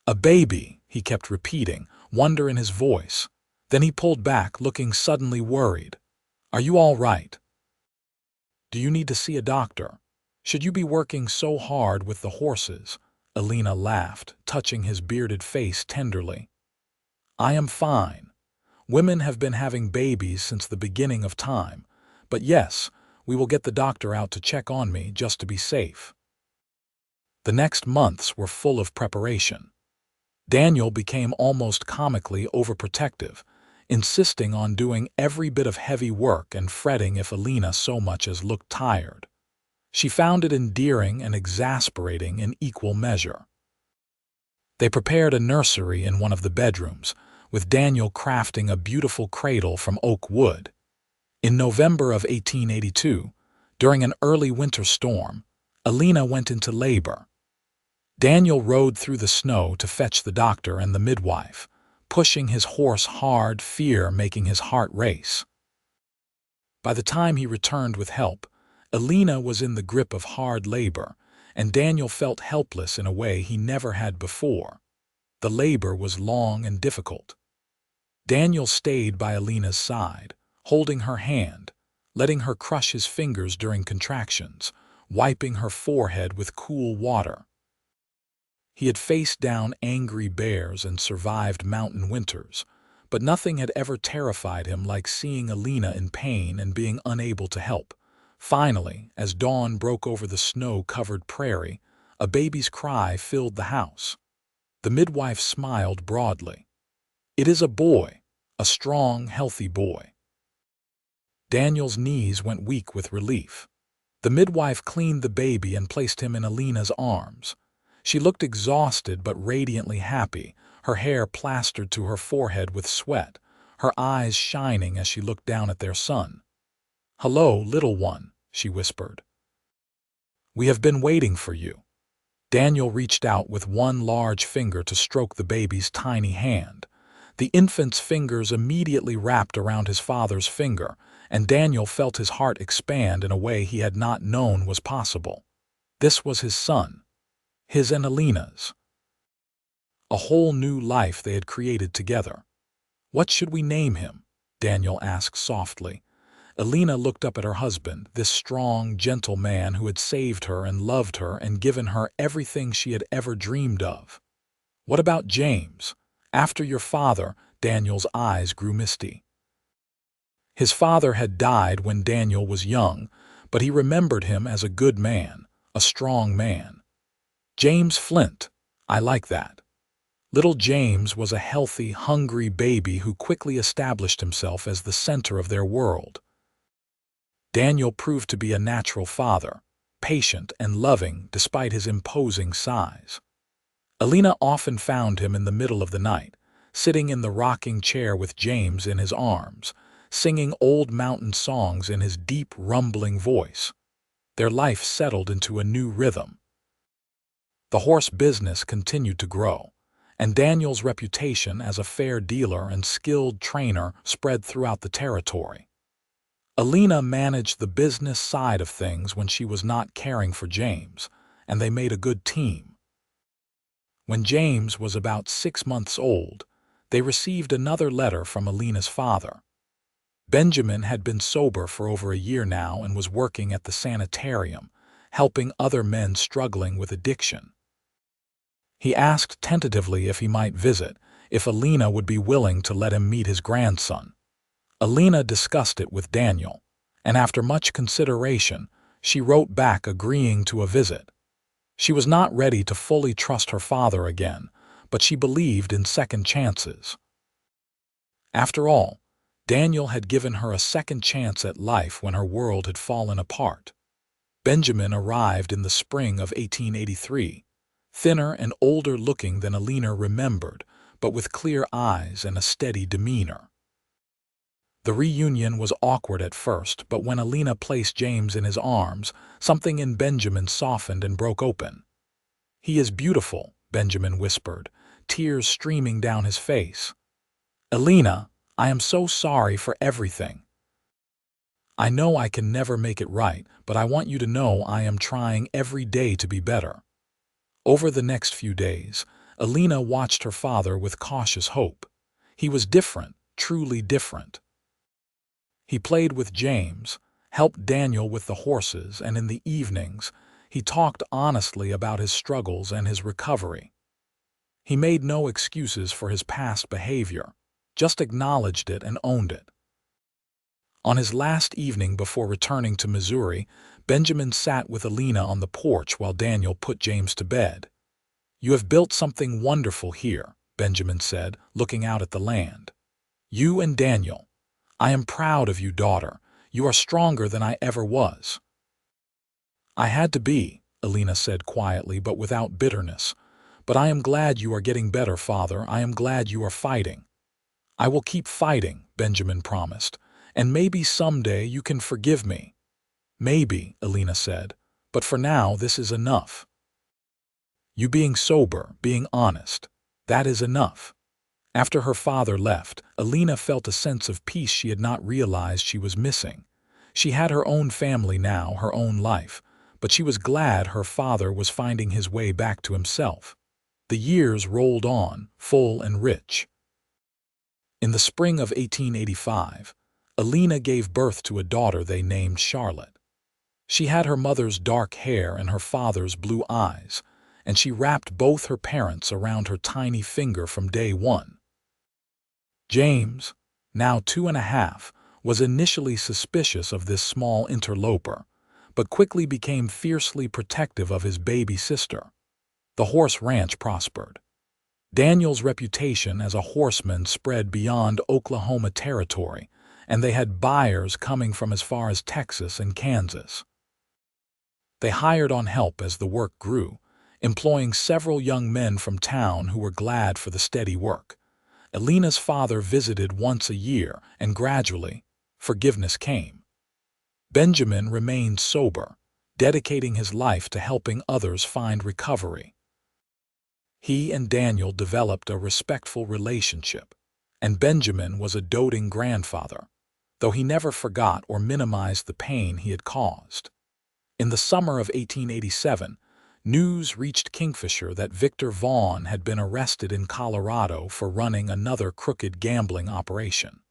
"A baby," he kept repeating, wonder in his voice. Then he pulled back, looking suddenly worried. "Are you all right? Do you need to see a doctor? Should you be working so hard with the horses?" Elena laughed, touching his bearded face tenderly. "I am fine. Women have been having babies since the beginning of time, but yes, we will get the doctor out to check on me just to be safe." The next months were full of preparation. Daniel became almost comically overprotective, insisting on doing every bit of heavy work and fretting if Elena so much as looked tired. She found it endearing and exasperating in equal measure. They prepared a nursery in one of the bedrooms, with Daniel crafting a beautiful cradle from oak wood. In November of 1882, during an early winter storm, Elena went into labor. Daniel rode through the snow to fetch the doctor and the midwife, pushing his horse hard, fear making his heart race. By the time he returned with help, Elena was in the grip of hard labor, and Daniel felt helpless in a way he never had before. The labor was long and difficult. Daniel stayed by Elena's side, holding her hand, letting her crush his fingers during contractions, wiping her forehead with cool water. He had faced down angry bears and survived mountain winters, but nothing had ever terrified him like seeing Elena in pain and being unable to help. Finally, as dawn broke over the snow-covered prairie, a baby's cry filled the house. The midwife smiled broadly. "It is a boy, a strong, healthy boy." Daniel's knees went weak with relief. The midwife cleaned the baby and placed him in Elena's arms. She looked exhausted but radiantly happy, her hair plastered to her forehead with sweat, her eyes shining as she looked down at their son. "Hello, little one," she whispered. "We have been waiting for you." Daniel reached out with one large finger to stroke the baby's tiny hand. The infant's fingers immediately wrapped around his father's finger, and Daniel felt his heart expand in a way he had not known was possible. This was his son, his and Elena's. A whole new life they had created together. "What should we name him?" Daniel asked softly. Elena looked up at her husband, this strong, gentle man who had saved her and loved her and given her everything she had ever dreamed of. "What about James? After your father?" Daniel's eyes grew misty. His father had died when Daniel was young, but he remembered him as a good man, a strong man. "James Flint. I like that." Little James was a healthy, hungry baby who quickly established himself as the center of their world. Daniel proved to be a natural father, patient and loving despite his imposing size. Elena often found him in the middle of the night, sitting in the rocking chair with James in his arms, singing old mountain songs in his deep, rumbling voice. Their life settled into a new rhythm. The horse business continued to grow, and Daniel's reputation as a fair dealer and skilled trainer spread throughout the territory. Elena managed the business side of things when she was not caring for James, and they made a good team. When James was about 6 months old, they received another letter from Elena's father. Benjamin had been sober for over a year now and was working at the sanitarium, helping other men struggling with addiction. He asked tentatively if he might visit, if Elena would be willing to let him meet his grandson. Elena discussed it with Daniel, and after much consideration, she wrote back agreeing to a visit. She was not ready to fully trust her father again, but she believed in second chances. After all, Daniel had given her a second chance at life when her world had fallen apart. Benjamin arrived in the spring of 1883, thinner and older looking than Elena remembered, but with clear eyes and a steady demeanor. The reunion was awkward at first, but when Elena placed James in his arms, something in Benjamin softened and broke open. "He is beautiful," Benjamin whispered, tears streaming down his face. "Elena, I am so sorry for everything. I know I can never make it right, but I want you to know I am trying every day to be better." Over the next few days, Elena watched her father with cautious hope. He was different, truly different. He played with James, helped Daniel with the horses, and in the evenings, he talked honestly about his struggles and his recovery. He made no excuses for his past behavior, just acknowledged it and owned it. On his last evening before returning to Missouri, Benjamin sat with Elena on the porch while Daniel put James to bed. "You have built something wonderful here," Benjamin said, looking out at the land. "You and Daniel. I am proud of you, daughter. You are stronger than I ever was." "I had to be," Elena said quietly but without bitterness. "But I am glad you are getting better, father. I am glad you are fighting." "I will keep fighting," Benjamin promised, "and maybe someday you can forgive me." "Maybe," Elena said, "but for now this is enough. You being sober, being honest, that is enough." After her father left, Elena felt a sense of peace she had not realized she was missing. She had her own family now, her own life, but she was glad her father was finding his way back to himself. The years rolled on, full and rich. In the spring of 1885, Elena gave birth to a daughter they named Charlotte. She had her mother's dark hair and her father's blue eyes, and she wrapped both her parents around her tiny finger from day one. James, now 2.5, was initially suspicious of this small interloper, but quickly became fiercely protective of his baby sister. The horse ranch prospered. Daniel's reputation as a horseman spread beyond Oklahoma territory, and they had buyers coming from as far as Texas and Kansas. They hired on help as the work grew, employing several young men from town who were glad for the steady work. Elena's father visited once a year, and gradually, forgiveness came. Benjamin remained sober, dedicating his life to helping others find recovery. He and Daniel developed a respectful relationship, and Benjamin was a doting grandfather, though he never forgot or minimized the pain he had caused. In the summer of 1887, news reached Kingfisher that Victor Vaughn had been arrested in Colorado for running another crooked gambling operation.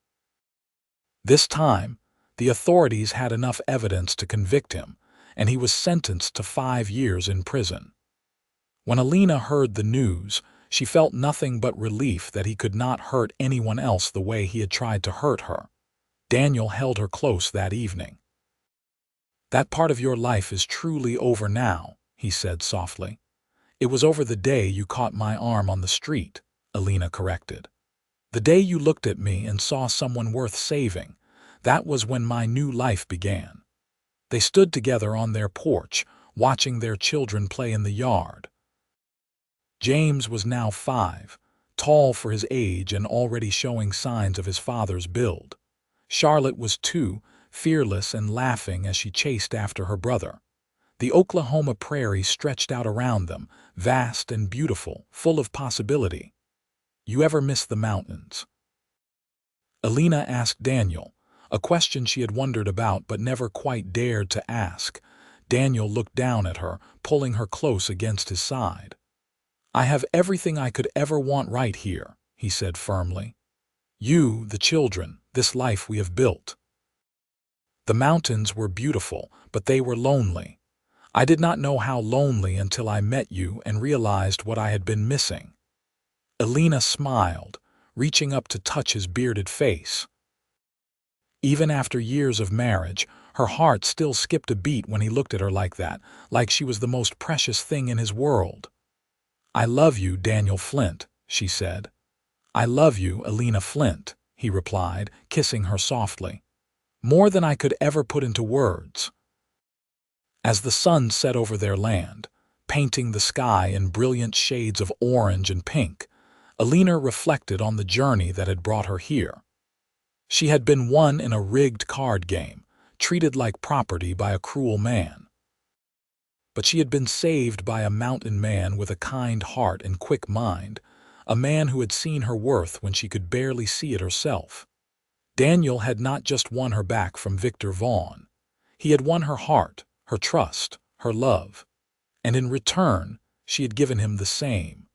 This time, the authorities had enough evidence to convict him, and he was sentenced to 5 years in prison. When Elena heard the news, she felt nothing but relief that he could not hurt anyone else the way he had tried to hurt her. Daniel held her close that evening. "That part of your life is truly over now," he said softly. "It was over the day you caught my arm on the street," Elena corrected. "The day you looked at me and saw someone worth saving, that was when my new life began." They stood together on their porch, watching their children play in the yard. James was now 5, tall for his age and already showing signs of his father's build. Charlotte was 2, fearless and laughing as she chased after her brother. The Oklahoma prairie stretched out around them, vast and beautiful, full of possibility. "You ever miss the mountains?" Elena asked Daniel, a question she had wondered about but never quite dared to ask. Daniel looked down at her, pulling her close against his side. "I have everything I could ever want right here," he said firmly. "You, the children, this life we have built." The mountains were beautiful, but they were lonely. I did not know how lonely until I met you and realized what I had been missing. Elena smiled, reaching up to touch his bearded face. Even after years of marriage, her heart still skipped a beat when he looked at her like that, like she was the most precious thing in his world. "I love you, Daniel Flint," she said. "I love you, Elena Flint," he replied, kissing her softly. "More than I could ever put into words." As the sun set over their land, painting the sky in brilliant shades of orange and pink, Elena reflected on the journey that had brought her here. She had been won in a rigged card game, treated like property by a cruel man. But she had been saved by a mountain man with a kind heart and quick mind, a man who had seen her worth when she could barely see it herself. Daniel had not just won her back from Victor Vaughn. He had won her heart, her trust, her love. And in return, she had given him the same.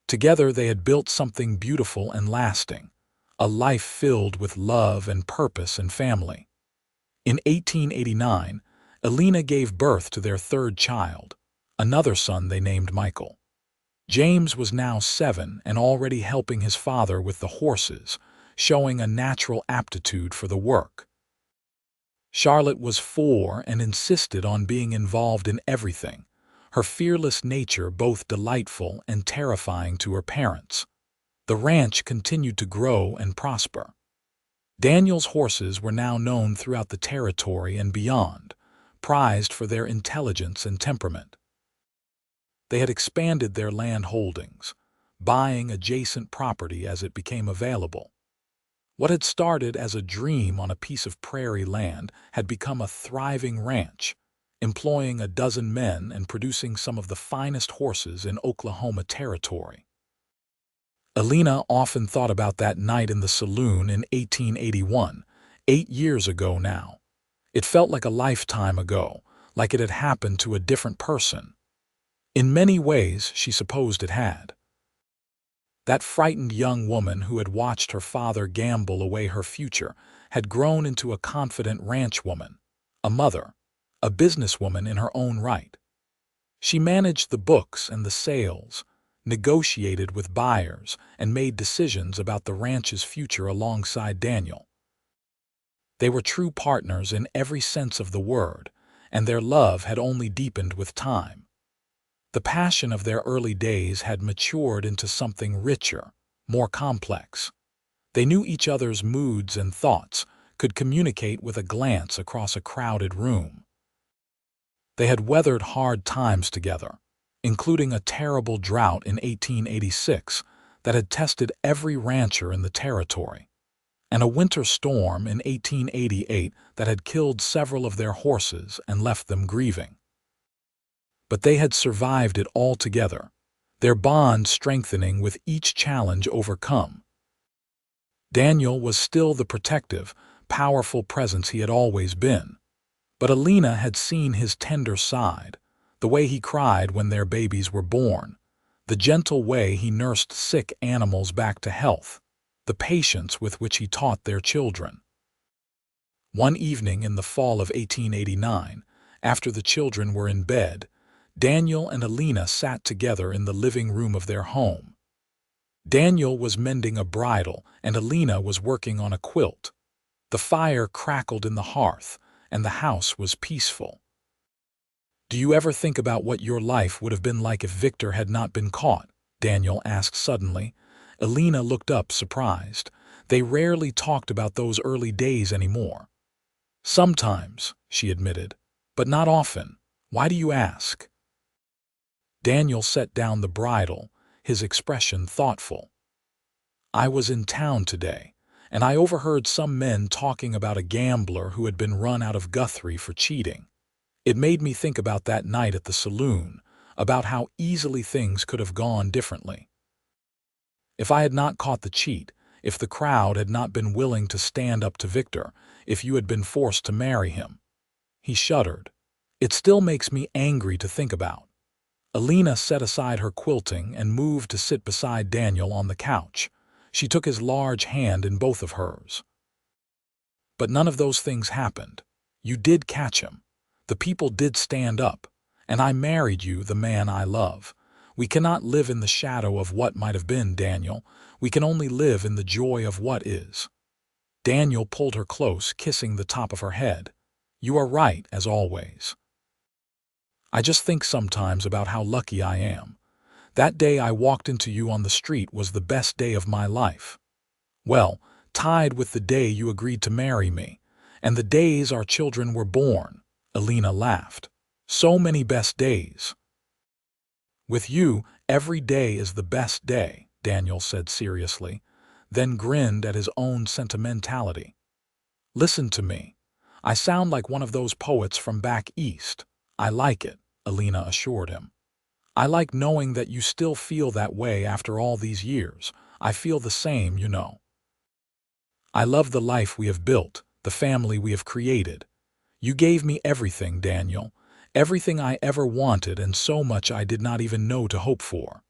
Together they had built something beautiful and lasting, a life filled with love and purpose and family. In 1889, Elena gave birth to their third child, another son they named Michael. James was now 7 and already helping his father with the horses, showing a natural aptitude for the work. Charlotte was 4 and insisted on being involved in everything, her fearless nature both delightful and terrifying to her parents. The ranch continued to grow and prosper. Daniel's horses were now known throughout the territory and beyond, prized for their intelligence and temperament. They had expanded their land holdings, buying adjacent property as it became available. What had started as a dream on a piece of prairie land had become a thriving ranch, employing a dozen men and producing some of the finest horses in Oklahoma Territory. Elena often thought about that night in the saloon in 1881, 8 years ago now. It felt like a lifetime ago, like it had happened to a different person. In many ways, she supposed it had. That frightened young woman who had watched her father gamble away her future had grown into a confident ranchwoman, a mother, a businesswoman in her own right. She managed the books and the sales, negotiated with buyers, and made decisions about the ranch's future alongside Daniel. They were true partners in every sense of the word, and their love had only deepened with time. The passion of their early days had matured into something richer, more complex. They knew each other's moods and thoughts, could communicate with a glance across a crowded room. They had weathered hard times together, including a terrible drought in 1886 that had tested every rancher in the territory, and a winter storm in 1888 that had killed several of their horses and left them grieving. But they had survived it all together, their bond strengthening with each challenge overcome. Daniel was still the protective, powerful presence he had always been, but Elena had seen his tender side, the way he cried when their babies were born, the gentle way he nursed sick animals back to health, the patience with which he taught their children. One evening in the fall of 1889, after the children were in bed, Daniel and Elena sat together in the living room of their home. Daniel was mending a bridle and Elena was working on a quilt. The fire crackled in the hearth, and the house was peaceful. "Do you ever think about what your life would have been like if Victor had not been caught?" Daniel asked suddenly. Elena looked up, surprised. They rarely talked about those early days anymore. "Sometimes," she admitted, "but not often. Why do you ask?" Daniel set down the bridle, his expression thoughtful. "I was in town today, and I overheard some men talking about a gambler who had been run out of Guthrie for cheating. It made me think about that night at the saloon, about how easily things could have gone differently. If I had not caught the cheat, if the crowd had not been willing to stand up to Victor, if you had been forced to marry him." He shuddered. "It still makes me angry to think about." Elena set aside her quilting and moved to sit beside Daniel on the couch. She took his large hand in both of hers. "But none of those things happened. You did catch him. The people did stand up, and I married you, the man I love. We cannot live in the shadow of what might have been, Daniel. We can only live in the joy of what is. Daniel pulled her close, kissing the top of her head. You are right, as always. I just think sometimes about how lucky I am. That day I walked into you on the street was the best day of my life. Well, tied with the day you agreed to marry me, and the days our children were born. Elena laughed. So many best days. With you, every day is the best day, Daniel said seriously, then grinned at his own sentimentality. Listen to me. I sound like one of those poets from back east. I like it, Elena assured him. I like knowing that you still feel that way after all these years. I feel the same, you know. I love the life we have built, the family we have created. You gave me everything, Daniel. Everything I ever wanted and so much I did not even know to hope for.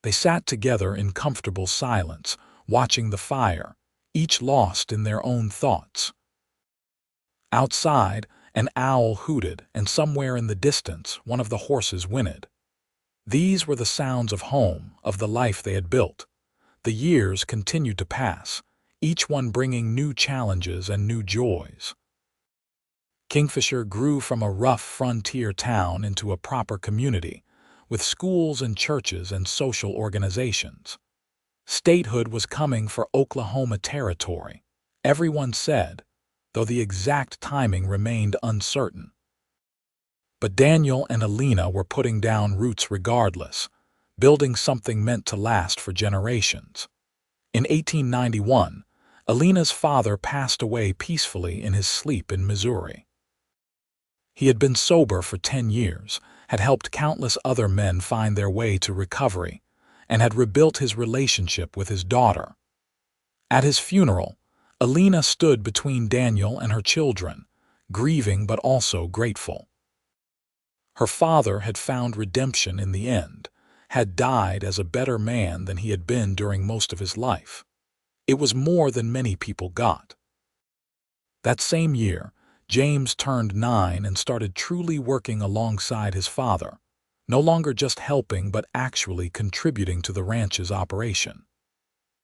They sat together in comfortable silence, watching the fire, each lost in their own thoughts. Outside, an owl hooted, and somewhere in the distance, one of the horses whinnied. These were the sounds of home, of the life they had built. The years continued to pass, each one bringing new challenges and new joys. Kingfisher grew from a rough frontier town into a proper community, with schools and churches and social organizations. Statehood was coming for Oklahoma Territory, everyone said, though the exact timing remained uncertain. But Daniel and Elena were putting down roots regardless, building something meant to last for generations. In 1891, Elena's father passed away peacefully in his sleep in Missouri. He had been sober for 10 years, had helped countless other men find their way to recovery, and had rebuilt his relationship with his daughter. At his funeral, Elena stood between Daniel and her children, grieving but also grateful. Her father had found redemption in the end, had died as a better man than he had been during most of his life. It was more than many people got. That same year, James turned 9 and started truly working alongside his father, no longer just helping but actually contributing to the ranch's operation.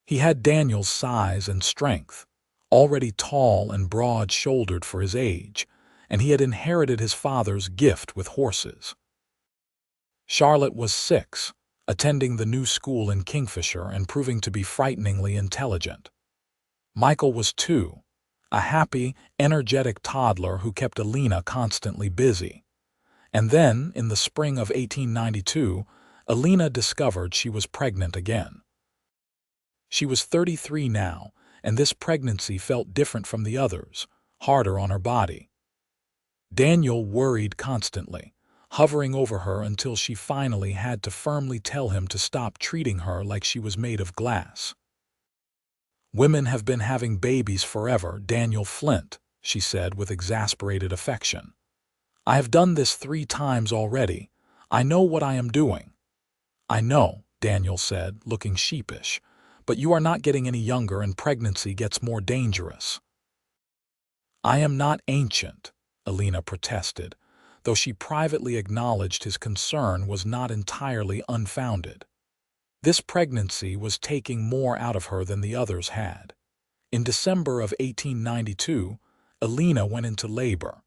He had Daniel's size and strength, already tall and broad-shouldered for his age, and he had inherited his father's gift with horses. Charlotte was 6, attending the new school in Kingfisher and proving to be frighteningly intelligent. Michael was 2, a happy, energetic toddler who kept Elena constantly busy. And then, in the spring of 1892, Elena discovered she was pregnant again. She was 33 now, and this pregnancy felt different from the others, harder on her body. Daniel worried constantly, hovering over her until she finally had to firmly tell him to stop treating her like she was made of glass. Women have been having babies forever, Daniel Flint, she said with exasperated affection. I have done this 3 times already. I know what I am doing. I know, Daniel said, looking sheepish, but you are not getting any younger and pregnancy gets more dangerous. I am not ancient, Elena protested, though she privately acknowledged his concern was not entirely unfounded. This pregnancy was taking more out of her than the others had. In December of 1892, Elena went into labor.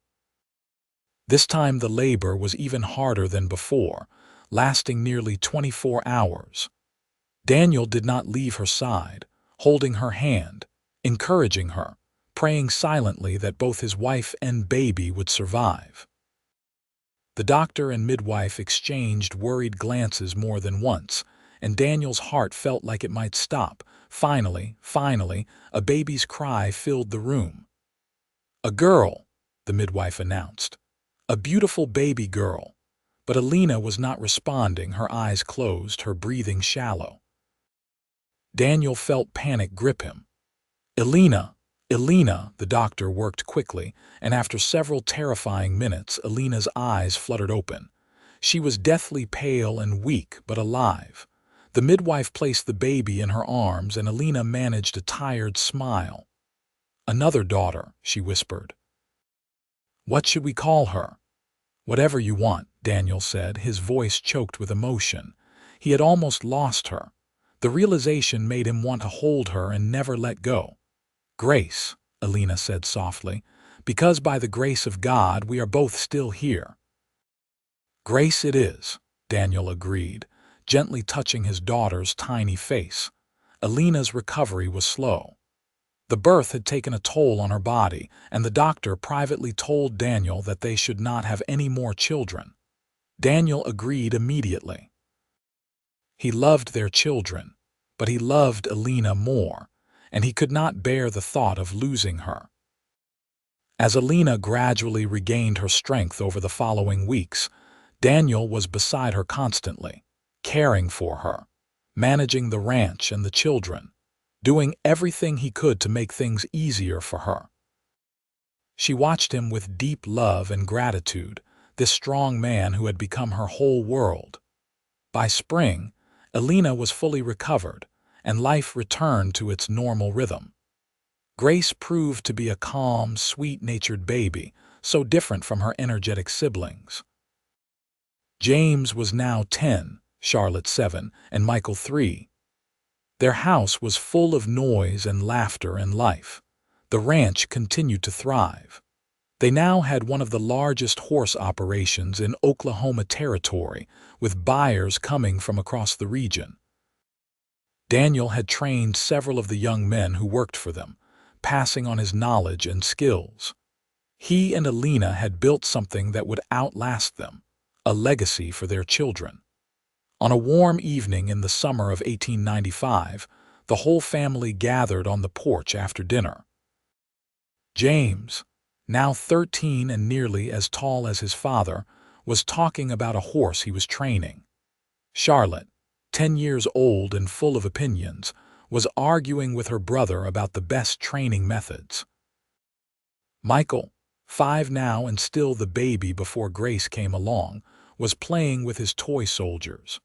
This time the labor was even harder than before, lasting nearly 24 hours. Daniel did not leave her side, holding her hand, encouraging her, praying silently that both his wife and baby would survive. The doctor and midwife exchanged worried glances more than once, and Daniel's heart felt like it might stop. Finally, a baby's cry filled the room. A girl, the midwife announced. A beautiful baby girl. But Elena was not responding, her eyes closed, her breathing shallow. Daniel felt panic grip him. Elena, the doctor worked quickly, and after several terrifying minutes, Elena's eyes fluttered open. She was deathly pale and weak, but alive. The midwife placed the baby in her arms, and Elena managed a tired smile. Another daughter, she whispered. What should we call her? Whatever you want, Daniel said, his voice choked with emotion. He had almost lost her. The realization made him want to hold her and never let go. "Grace," Elena said softly, "because by the grace of God we are both still here." "Grace it is," Daniel agreed, gently touching his daughter's tiny face. Elena's recovery was slow. The birth had taken a toll on her body, and the doctor privately told Daniel that they should not have any more children. Daniel agreed immediately. He loved their children, but he loved Elena more, and he could not bear the thought of losing her. As Elena gradually regained her strength over the following weeks, Daniel was beside her constantly, caring for her, managing the ranch and the children, doing everything he could to make things easier for her. She watched him with deep love and gratitude, this strong man who had become her whole world. By spring, Elena was fully recovered, and life returned to its normal rhythm. Grace proved to be a calm, sweet-natured baby, so different from her energetic siblings. James was now 10, Charlotte 7, and Michael 3. Their house was full of noise and laughter and life. The ranch continued to thrive. They now had one of the largest horse operations in Oklahoma Territory, with buyers coming from across the region. Daniel had trained several of the young men who worked for them, passing on his knowledge and skills. He and Elena had built something that would outlast them, a legacy for their children. On a warm evening in the summer of 1895, the whole family gathered on the porch after dinner. James, now 13 and nearly as tall as his father, was talking about a horse he was training. Charlotte, 10 years old and full of opinions, was arguing with her brother about the best training methods. Michael, 5 now and still the baby before Grace came along, was playing with his toy soldiers.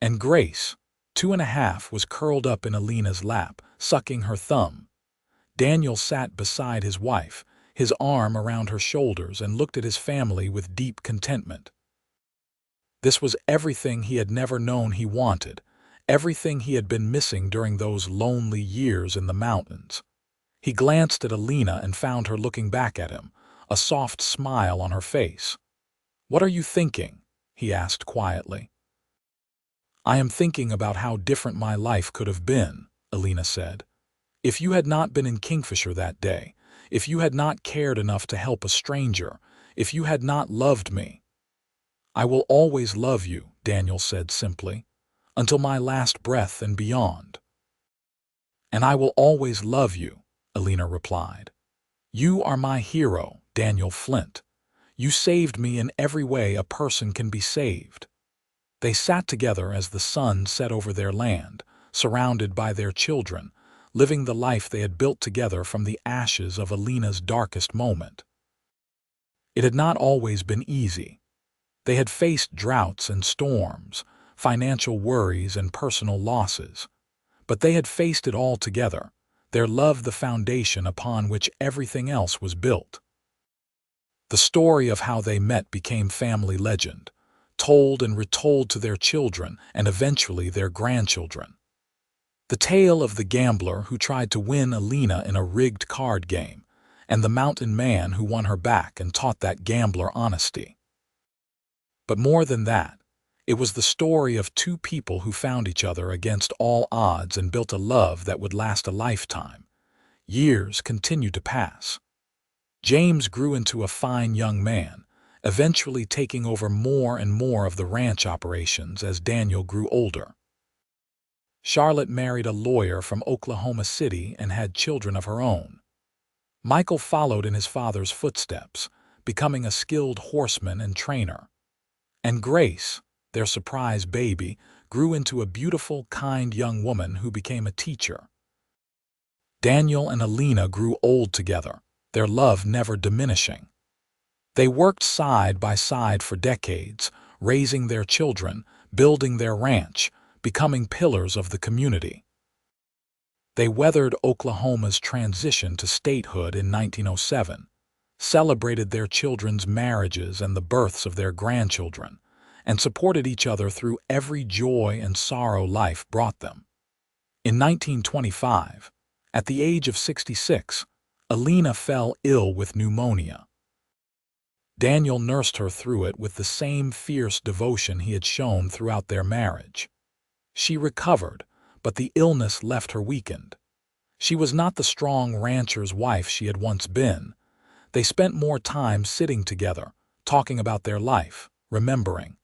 And Grace, 2.5, was curled up in Elena's lap, sucking her thumb. Daniel sat beside his wife, his arm around her shoulders, and looked at his family with deep contentment. This was everything he had never known he wanted, everything he had been missing during those lonely years in the mountains. He glanced at Elena and found her looking back at him, a soft smile on her face. "What are you thinking?" he asked quietly. "I am thinking about how different my life could have been," Elena said. "If you had not been in Kingfisher that day, if you had not cared enough to help a stranger, if you had not loved me." "I will always love you," Daniel said simply, "until my last breath and beyond." "And I will always love you," Elena replied. "You are my hero, Daniel Flint. You saved me in every way a person can be saved." They sat together as the sun set over their land, surrounded by their children, living the life they had built together from the ashes of Elena's darkest moment. It had not always been easy. They had faced droughts and storms, financial worries and personal losses. But they had faced it all together, their love the foundation upon which everything else was built. The story of how they met became family legend, told and retold to their children and eventually their grandchildren. The tale of the gambler who tried to win Elena in a rigged card game, and the mountain man who won her back and taught that gambler honesty. But more than that, it was the story of two people who found each other against all odds and built a love that would last a lifetime. Years continued to pass. James grew into a fine young man, eventually taking over more and more of the ranch operations as Daniel grew older. Charlotte married a lawyer from Oklahoma City and had children of her own. Michael followed in his father's footsteps, becoming a skilled horseman and trainer. And Grace, their surprise baby, grew into a beautiful, kind young woman who became a teacher. Daniel and Elena grew old together, their love never diminishing. They worked side by side for decades, raising their children, building their ranch, becoming pillars of the community. They weathered Oklahoma's transition to statehood in 1907, celebrated their children's marriages and the births of their grandchildren, and supported each other through every joy and sorrow life brought them. In 1925, at the age of 66, Elena fell ill with pneumonia. Daniel nursed her through it with the same fierce devotion he had shown throughout their marriage. She recovered, but the illness left her weakened. She was not the strong rancher's wife she had once been. They spent more time sitting together, talking about their life, remembering.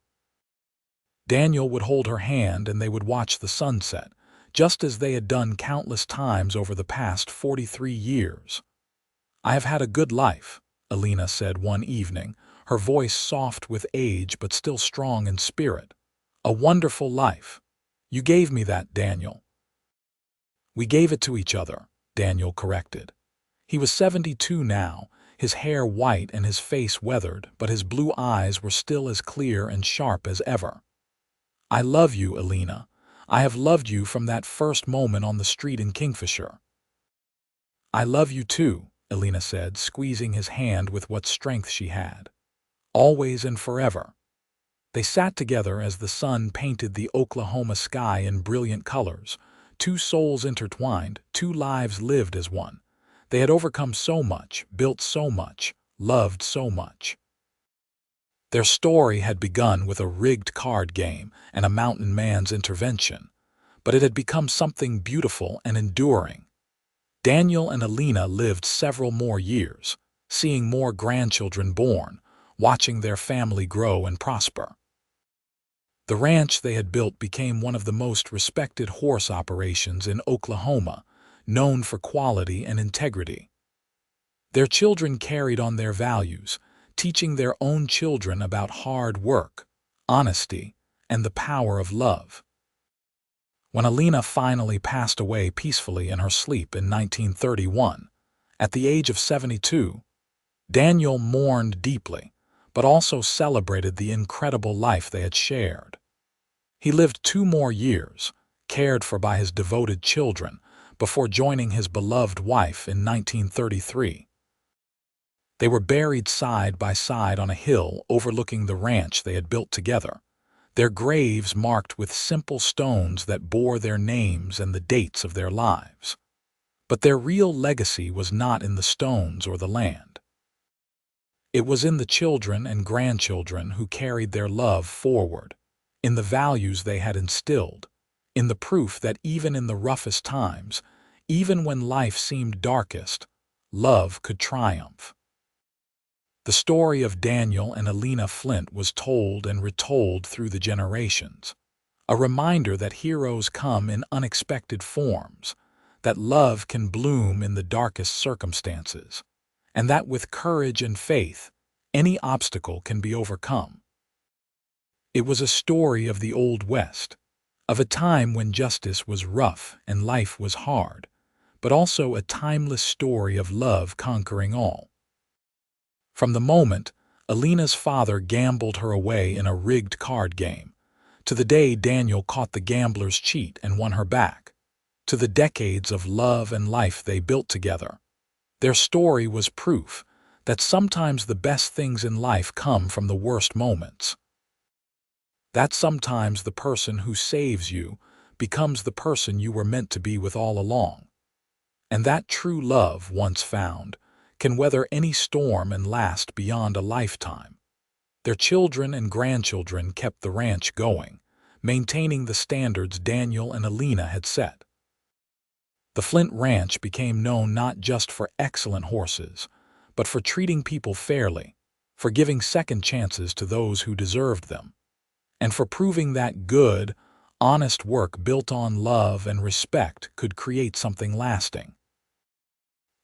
Daniel would hold her hand and they would watch the sunset, just as they had done countless times over the past 43 years. "I have had a good life," Elena said one evening, her voice soft with age but still strong in spirit. "A wonderful life. You gave me that, Daniel." "We gave it to each other," Daniel corrected. He was 72 now, his hair white and his face weathered, but his blue eyes were still as clear and sharp as ever. "I love you, Elena. I have loved you from that first moment on the street in Kingfisher." "I love you too," Elena said, squeezing his hand with what strength she had. "Always and forever." They sat together as the sun painted the Oklahoma sky in brilliant colors. Two souls intertwined, two lives lived as one. They had overcome so much, built so much, loved so much. Their story had begun with a rigged card game and a mountain man's intervention, but it had become something beautiful and enduring. Daniel and Elena lived several more years, seeing more grandchildren born, watching their family grow and prosper. The ranch they had built became one of the most respected horse operations in Oklahoma, known for quality and integrity. Their children carried on their values, teaching their own children about hard work, honesty, and the power of love. When Elena finally passed away peacefully in her sleep in 1931, at the age of 72, Daniel mourned deeply, but also celebrated the incredible life they had shared. He lived 2 more years, cared for by his devoted children, before joining his beloved wife in 1933. They were buried side by side on a hill overlooking the ranch they had built together, their graves marked with simple stones that bore their names and the dates of their lives. But their real legacy was not in the stones or the land. It was in the children and grandchildren who carried their love forward, in the values they had instilled, in the proof that even in the roughest times, even when life seemed darkest, love could triumph. The story of Daniel and Elena Flint was told and retold through the generations, a reminder that heroes come in unexpected forms, that love can bloom in the darkest circumstances, and that with courage and faith, any obstacle can be overcome. It was a story of the Old West, of a time when justice was rough and life was hard, but also a timeless story of love conquering all. From the moment Elena's father gambled her away in a rigged card game, to the day Daniel caught the gambler's cheat and won her back, to the decades of love and life they built together, their story was proof that sometimes the best things in life come from the worst moments. That sometimes the person who saves you becomes the person you were meant to be with all along. And that true love, once found, can weather any storm and last beyond a lifetime. Their children and grandchildren kept the ranch going, maintaining the standards Daniel and Elena had set. The Flint Ranch became known not just for excellent horses, but for treating people fairly, for giving second chances to those who deserved them, and for proving that good, honest work built on love and respect could create something lasting.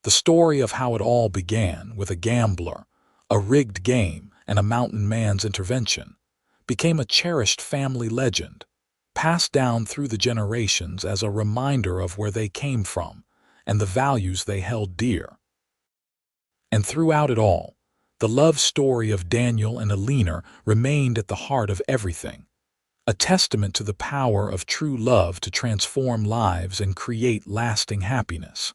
The story of how it all began with a gambler, a rigged game, and a mountain man's intervention became a cherished family legend, passed down through the generations as a reminder of where they came from and the values they held dear. And throughout it all, the love story of Daniel and Elena remained at the heart of everything, a testament to the power of true love to transform lives and create lasting happiness.